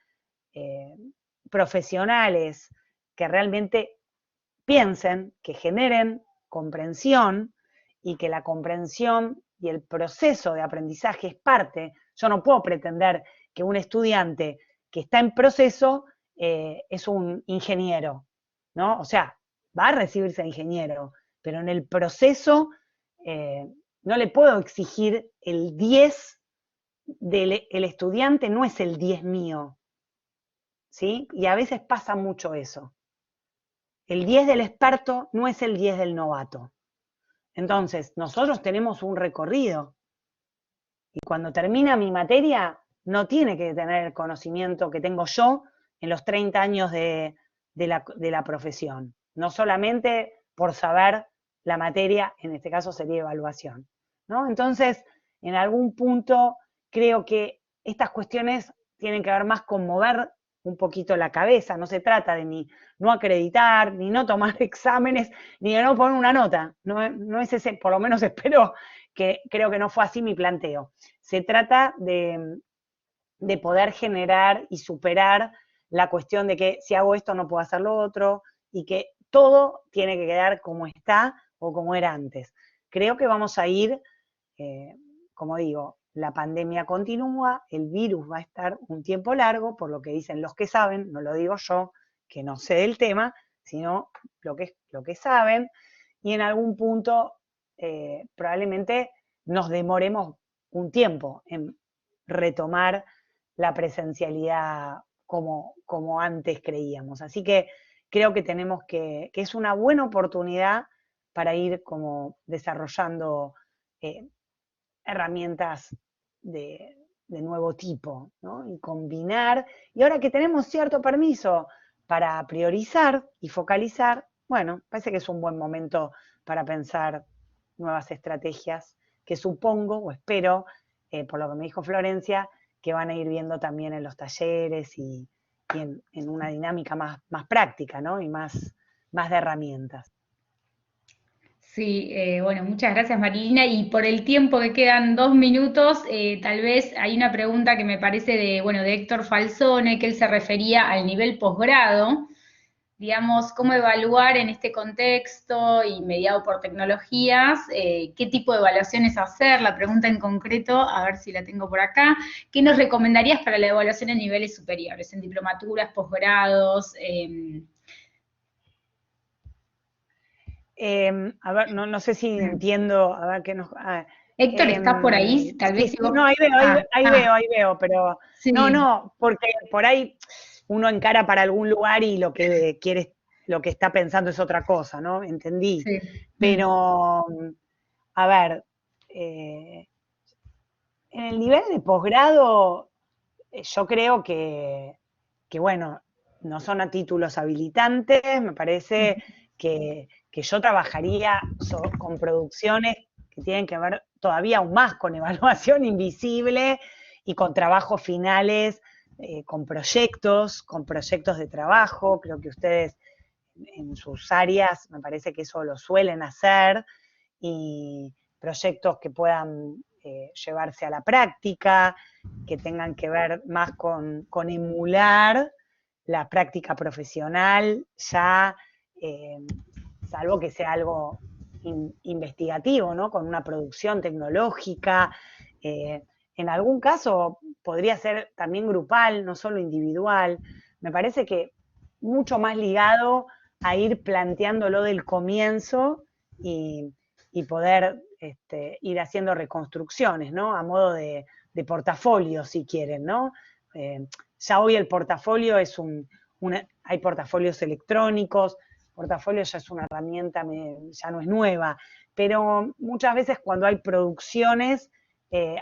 profesionales que realmente piensen, que generen comprensión y que la comprensión y el proceso de aprendizaje es parte. Yo no puedo pretender que un estudiante que está en proceso es un ingeniero, ¿no? O sea, va a recibirse de ingeniero, pero en el proceso no le puedo exigir el 10 del estudiante, no es el 10 mío, ¿sí? Y a veces pasa mucho eso. El 10 del experto no es el 10 del novato. Entonces, nosotros tenemos un recorrido y cuando termina mi materia no tiene que tener el conocimiento que tengo yo en los 30 años de la profesión. No solamente por saber la materia, en este caso sería evaluación, ¿no? Entonces, en algún punto creo que estas cuestiones tienen que ver más con mover un poquito la cabeza. No se trata de ni no acreditar, ni no tomar exámenes, ni de no poner una nota. No es ese, por lo menos espero que, creo que no fue así mi planteo. Se trata de poder generar y superar la cuestión de que si hago esto no puedo hacer lo otro y que todo tiene que quedar como está o como era antes. Creo que vamos a ir, como digo, la pandemia continúa, el virus va a estar un tiempo largo, por lo que dicen los que saben, no lo digo yo, que no sé del tema, sino lo que saben, y en algún punto probablemente nos demoremos un tiempo en retomar la presencialidad como antes creíamos. Así que creo que tenemos que es una buena oportunidad para ir como desarrollando herramientas de nuevo tipo, ¿no? Y combinar, y ahora que tenemos cierto permiso para priorizar y focalizar, bueno, parece que es un buen momento para pensar nuevas estrategias que supongo o espero, por lo que me dijo Florencia, que van a ir viendo también en los talleres y en una dinámica más práctica, ¿no? Y más de herramientas. Sí, bueno, muchas gracias Marilina. Y por el tiempo que quedan 2 minutos, tal vez hay una pregunta que me parece de Héctor Falzone, que él se refería al nivel posgrado. Digamos, cómo evaluar en este contexto y mediado por tecnologías, qué tipo de evaluaciones hacer, la pregunta en concreto, a ver si la tengo por acá, ¿qué nos recomendarías para la evaluación en niveles superiores, en diplomaturas, posgrados? A ver, no sé si entiendo, a ver qué nos... Héctor, ¿estás por ahí? Tal vez sí, si vos... no, ahí veo, pero sí. no, porque por ahí uno encara para algún lugar y lo que quiere, lo que está pensando es otra cosa, ¿no? Entendí. Sí. Pero, a ver, en el nivel de posgrado, yo creo que, bueno, no son a títulos habilitantes, me parece que yo trabajaría con producciones que tienen que ver todavía aún más con evaluación invisible y con trabajos finales, con proyectos de trabajo. Creo que ustedes en sus áreas, me parece que eso lo suelen hacer, y proyectos que puedan llevarse a la práctica, que tengan que ver más con emular la práctica profesional, ya salvo que sea algo investigativo, ¿no? Con una producción tecnológica. En algún caso podría ser también grupal, no solo individual. Me parece que mucho más ligado a ir planteándolo del comienzo y poder ir haciendo reconstrucciones, ¿no? A modo de portafolio, si quieren, ¿no? Ya hoy el portafolio es hay portafolios electrónicos, portafolio ya es una herramienta, ya no es nueva, pero muchas veces cuando hay producciones,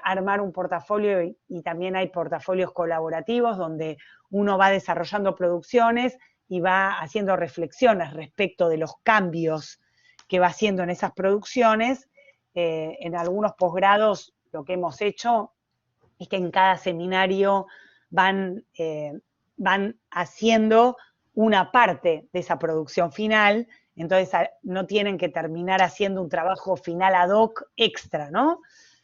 armar un portafolio, y también hay portafolios colaborativos donde uno va desarrollando producciones y va haciendo reflexiones respecto de los cambios que va haciendo en esas producciones. En algunos posgrados lo que hemos hecho es que en cada seminario van haciendo una parte de esa producción final, entonces no tienen que terminar haciendo un trabajo final ad hoc extra, ¿no?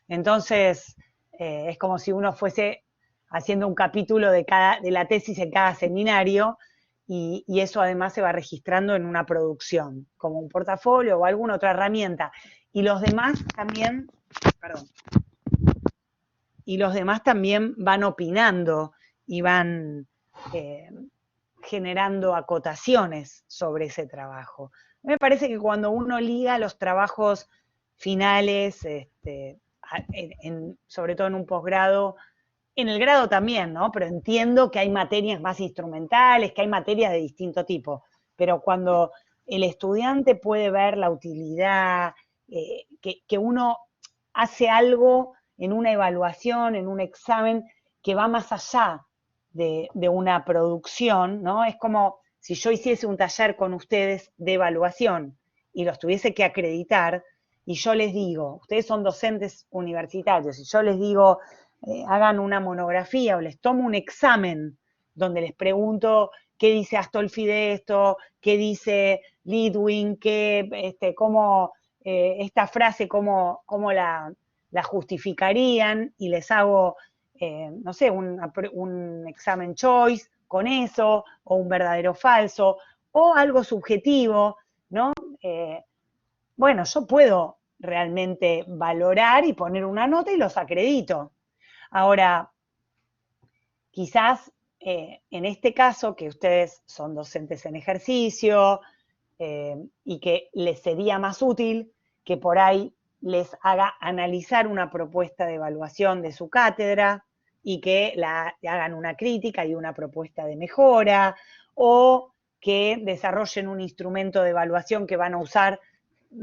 Entonces, es como si uno fuese haciendo un capítulo de la tesis en cada seminario, y eso además se va registrando en una producción, como un portafolio o alguna otra herramienta. Y los demás también, van opinando y van generando acotaciones sobre ese trabajo. Me parece que cuando uno liga los trabajos finales, sobre todo en un posgrado, en el grado también, ¿no? Pero entiendo que hay materias más instrumentales, que hay materias de distinto tipo, pero cuando el estudiante puede ver la utilidad, que uno hace algo en una evaluación, en un examen, que va más allá de una producción, ¿no? Es como si yo hiciese un taller con ustedes de evaluación y los tuviese que acreditar, y yo les digo, ustedes son docentes universitarios, y yo les digo, hagan una monografía o les tomo un examen donde les pregunto qué dice Astolfi de esto, qué dice Lidwin, cómo esta frase, cómo la justificarían, y les hago, no sé, un examen choice con eso, o un verdadero falso, o algo subjetivo, ¿no? Bueno, yo puedo realmente valorar y poner una nota y los acredito. Ahora, quizás en este caso, que ustedes son docentes en ejercicio, y que les sería más útil que por ahí les haga analizar una propuesta de evaluación de su cátedra y que hagan una crítica y una propuesta de mejora, o que desarrollen un instrumento de evaluación que van a usar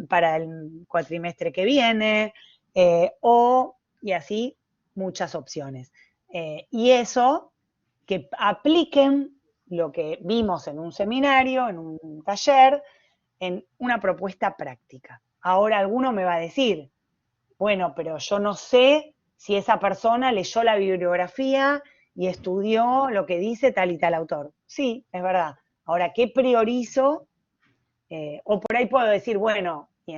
para el cuatrimestre que viene, y así muchas opciones. Y eso, que apliquen lo que vimos en un seminario, en un taller, en una propuesta práctica. Ahora alguno me va a decir, bueno, pero yo no sé si esa persona leyó la bibliografía y estudió lo que dice tal y tal autor. Sí, es verdad. Ahora, ¿qué priorizo? O por ahí puedo decir, bueno, y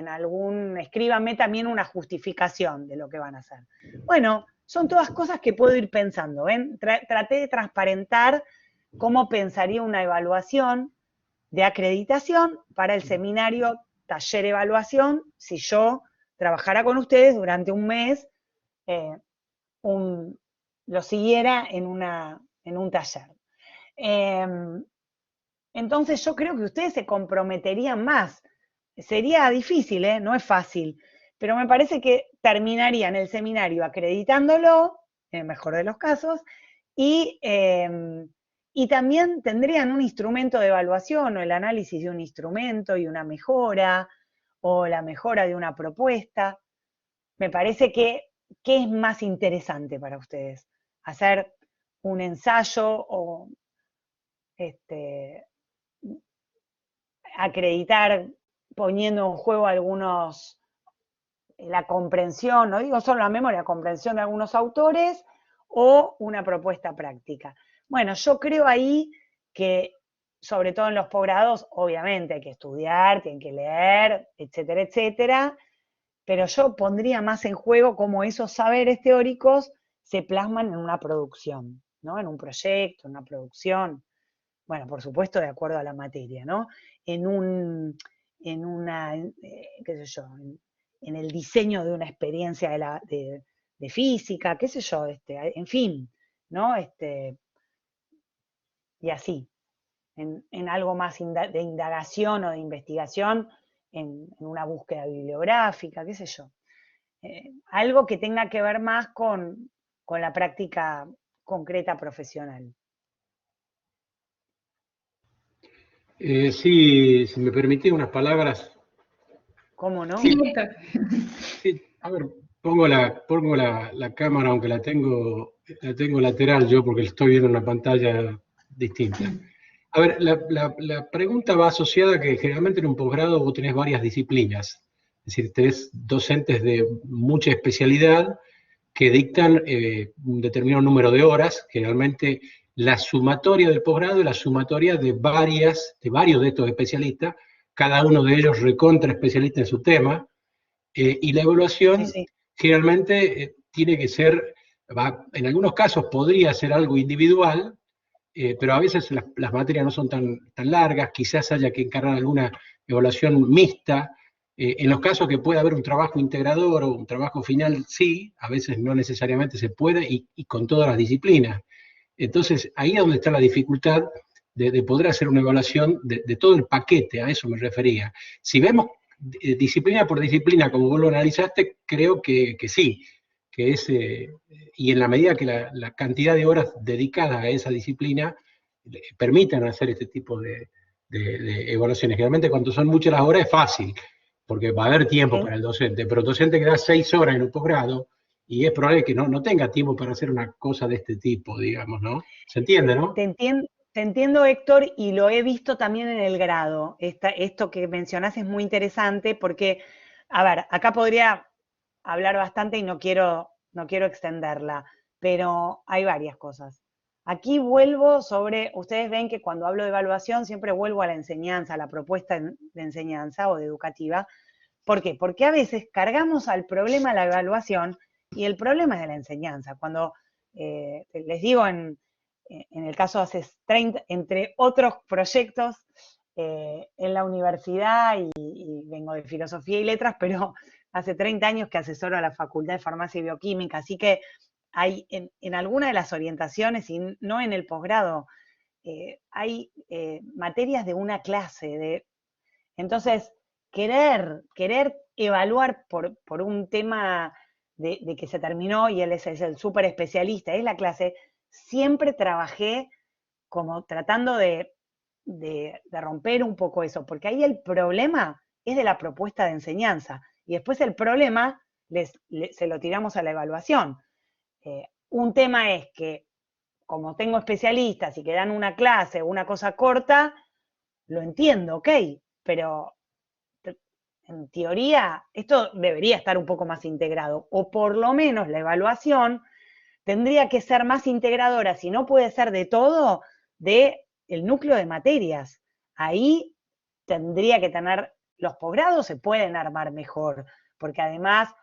escríbame también una justificación de lo que van a hacer. Bueno, son todas cosas que puedo ir pensando, ¿ven? Traté de transparentar cómo pensaría una evaluación de acreditación para el seminario taller evaluación, si yo trabajara con ustedes durante un mes, lo siguiera en un taller. Entonces yo creo que ustedes se comprometerían más. Sería difícil, no es fácil, pero me parece que terminarían el seminario acreditándolo, en el mejor de los casos, y también tendrían un instrumento de evaluación, o el análisis de un instrumento y una mejora, o la mejora de una propuesta. Me parece que, ¿qué es más interesante para ustedes? ¿Hacer un ensayo o acreditar poniendo en juego la comprensión, no digo solo la memoria, la comprensión de algunos autores, o una propuesta práctica. Bueno, yo creo ahí que, sobre todo en los posgrados, obviamente hay que estudiar, tienen que leer, etcétera, etcétera, pero yo pondría más en juego cómo esos saberes teóricos se plasman en una producción, ¿no? En un proyecto, en una producción. Bueno, por supuesto, de acuerdo a la materia, ¿no? En una, qué sé yo, en el diseño de una experiencia de física, qué sé yo, en fin, ¿no? Y así, en algo más de indagación o de investigación, en una búsqueda bibliográfica, qué sé yo. Algo que tenga que ver más con la práctica concreta profesional. Sí, si me permitís unas palabras. ¿Cómo no? Sí, Héctor. Sí, a ver, pongo la cámara, aunque la tengo lateral yo porque estoy viendo una pantalla distinta. A ver, la pregunta va asociada a que generalmente en un posgrado vos tenés varias disciplinas, es decir, tenés docentes de mucha especialidad que dictan un determinado número de horas, generalmente la sumatoria del posgrado y la sumatoria de varios de estos especialistas, cada uno de ellos recontra especialista en su tema, y la evaluación Sí, sí. generalmente tiene que ser, en algunos casos podría ser algo individual, pero a veces las materias no son tan largas, quizás haya que encargar alguna evaluación mixta. En los casos que pueda haber un trabajo integrador o un trabajo final, sí, a veces no necesariamente se puede y con todas las disciplinas. Entonces, ahí es donde está la dificultad de poder hacer una evaluación de todo el paquete, a eso me refería. Si vemos disciplina por disciplina, como vos lo analizaste, creo que sí, que es, y en la medida que la cantidad de horas dedicadas a esa disciplina permitan hacer este tipo de evaluaciones. Generalmente cuando son muchas las horas es fácil, porque va a haber tiempo Sí. para el docente, pero el docente que da 6 horas en un posgrado, y es probable que no tenga tiempo para hacer una cosa de este tipo, digamos, ¿no? ¿Se entiende, no? Te entiendo, Héctor, y lo he visto también en el grado. Esto que mencionás es muy interesante porque, a ver, acá podría hablar bastante y no quiero extenderla, pero hay varias cosas. Aquí vuelvo sobre, ustedes ven que cuando hablo de evaluación siempre vuelvo a la enseñanza, a la propuesta de enseñanza o de educativa. ¿Por qué? Porque a veces cargamos al problema la evaluación y el problema es de la enseñanza. Cuando les digo en el caso hace 30, entre otros proyectos, en la universidad y vengo de filosofía y letras, pero hace 30 años que asesoro a la Facultad de Farmacia y Bioquímica, así que hay en alguna de las orientaciones y no en el posgrado, hay materias de una clase. Entonces, querer evaluar por un tema de que se terminó y él es el súper especialista, es la clase, siempre trabajé como tratando de romper un poco eso, porque ahí el problema es de la propuesta de enseñanza y después el problema se lo tiramos a la evaluación. Un tema es que como tengo especialistas y que dan una clase o una cosa corta, lo entiendo, ok, pero en teoría esto debería estar un poco más integrado, o por lo menos la evaluación tendría que ser más integradora, si no puede ser de todo, de el núcleo de materias. Ahí tendría que tener, los posgrados se pueden armar mejor, porque además,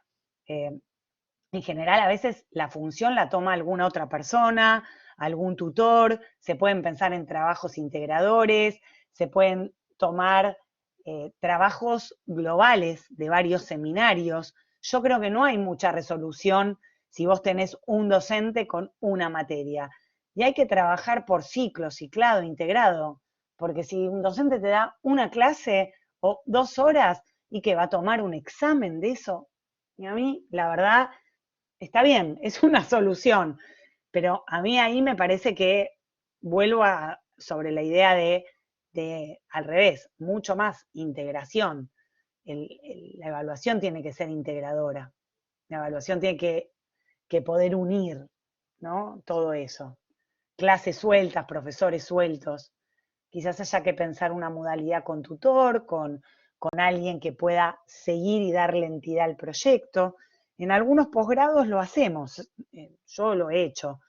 en general, a veces la función la toma alguna otra persona, algún tutor, se pueden pensar en trabajos integradores, se pueden tomar trabajos globales de varios seminarios. Yo creo que no hay mucha resolución si vos tenés un docente con una materia. Y hay que trabajar por ciclo, ciclado, integrado, porque si un docente te da una clase o 2 horas y que va a tomar un examen de eso, y a mí, la verdad, está bien, es una solución, pero a mí ahí me parece que vuelvo sobre la idea de al revés, mucho más integración. La evaluación tiene que ser integradora, la evaluación tiene que poder unir, ¿no? Todo eso. Clases sueltas, profesores sueltos. Quizás haya que pensar una modalidad con tutor, con alguien que pueda seguir y darle entidad al proyecto. En algunos posgrados lo hacemos, yo lo he hecho,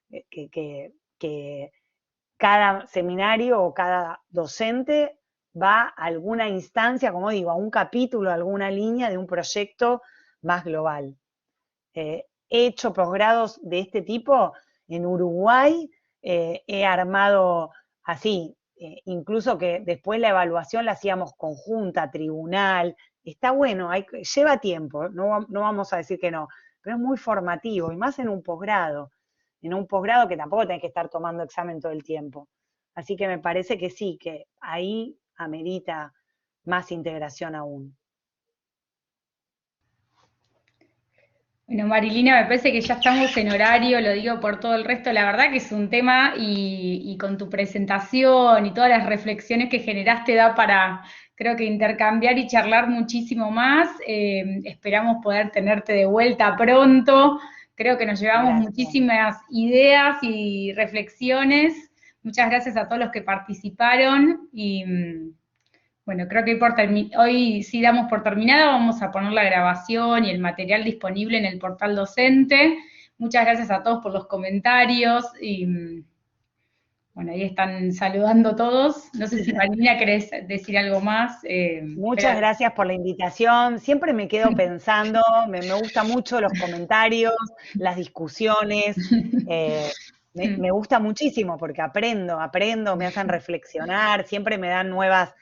que cada seminario o cada docente va a alguna instancia, como digo, a un capítulo, a alguna línea de un proyecto más global. He hecho posgrados de este tipo en Uruguay, he armado así, incluso que después la evaluación la hacíamos conjunta, tribunal. Está bueno, lleva tiempo, no vamos a decir que no, pero es muy formativo, y más en un posgrado que tampoco tenés que estar tomando examen todo el tiempo. Así que me parece que sí, que ahí amerita más integración aún. Bueno, Marilina, me parece que ya estamos en horario, lo digo por todo el resto, la verdad que es un tema y con tu presentación y todas las reflexiones que generaste da para, creo que intercambiar y charlar muchísimo más. Esperamos poder tenerte de vuelta pronto, creo que nos llevamos muchísimas ideas y reflexiones. Muchas gracias a todos los que participaron y bueno, creo que hoy sí damos por terminada, vamos a poner la grabación y el material disponible en el portal docente. Muchas gracias a todos por los comentarios y bueno, ahí están saludando todos. No sé si Marilina querés decir algo más. Muchas gracias por la invitación. Siempre me quedo pensando, me gustan mucho los comentarios, las discusiones. Me gusta muchísimo porque aprendo, me hacen reflexionar, siempre me dan nuevas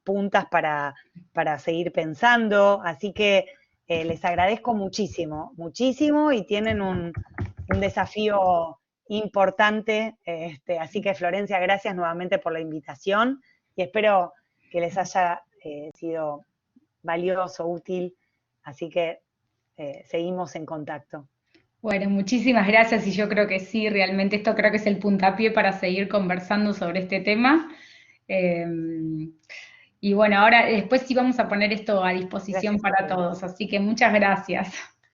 puntas para seguir pensando. Así que les agradezco muchísimo, muchísimo, y tienen un desafío importante. Así que, Florencia, gracias nuevamente por la invitación y espero que les haya sido valioso, útil, así que seguimos en contacto. Bueno, muchísimas gracias y yo creo que sí, realmente esto creo que es el puntapié para seguir conversando sobre este tema. Y bueno, ahora después sí vamos a poner esto a disposición para todos, así que muchas gracias.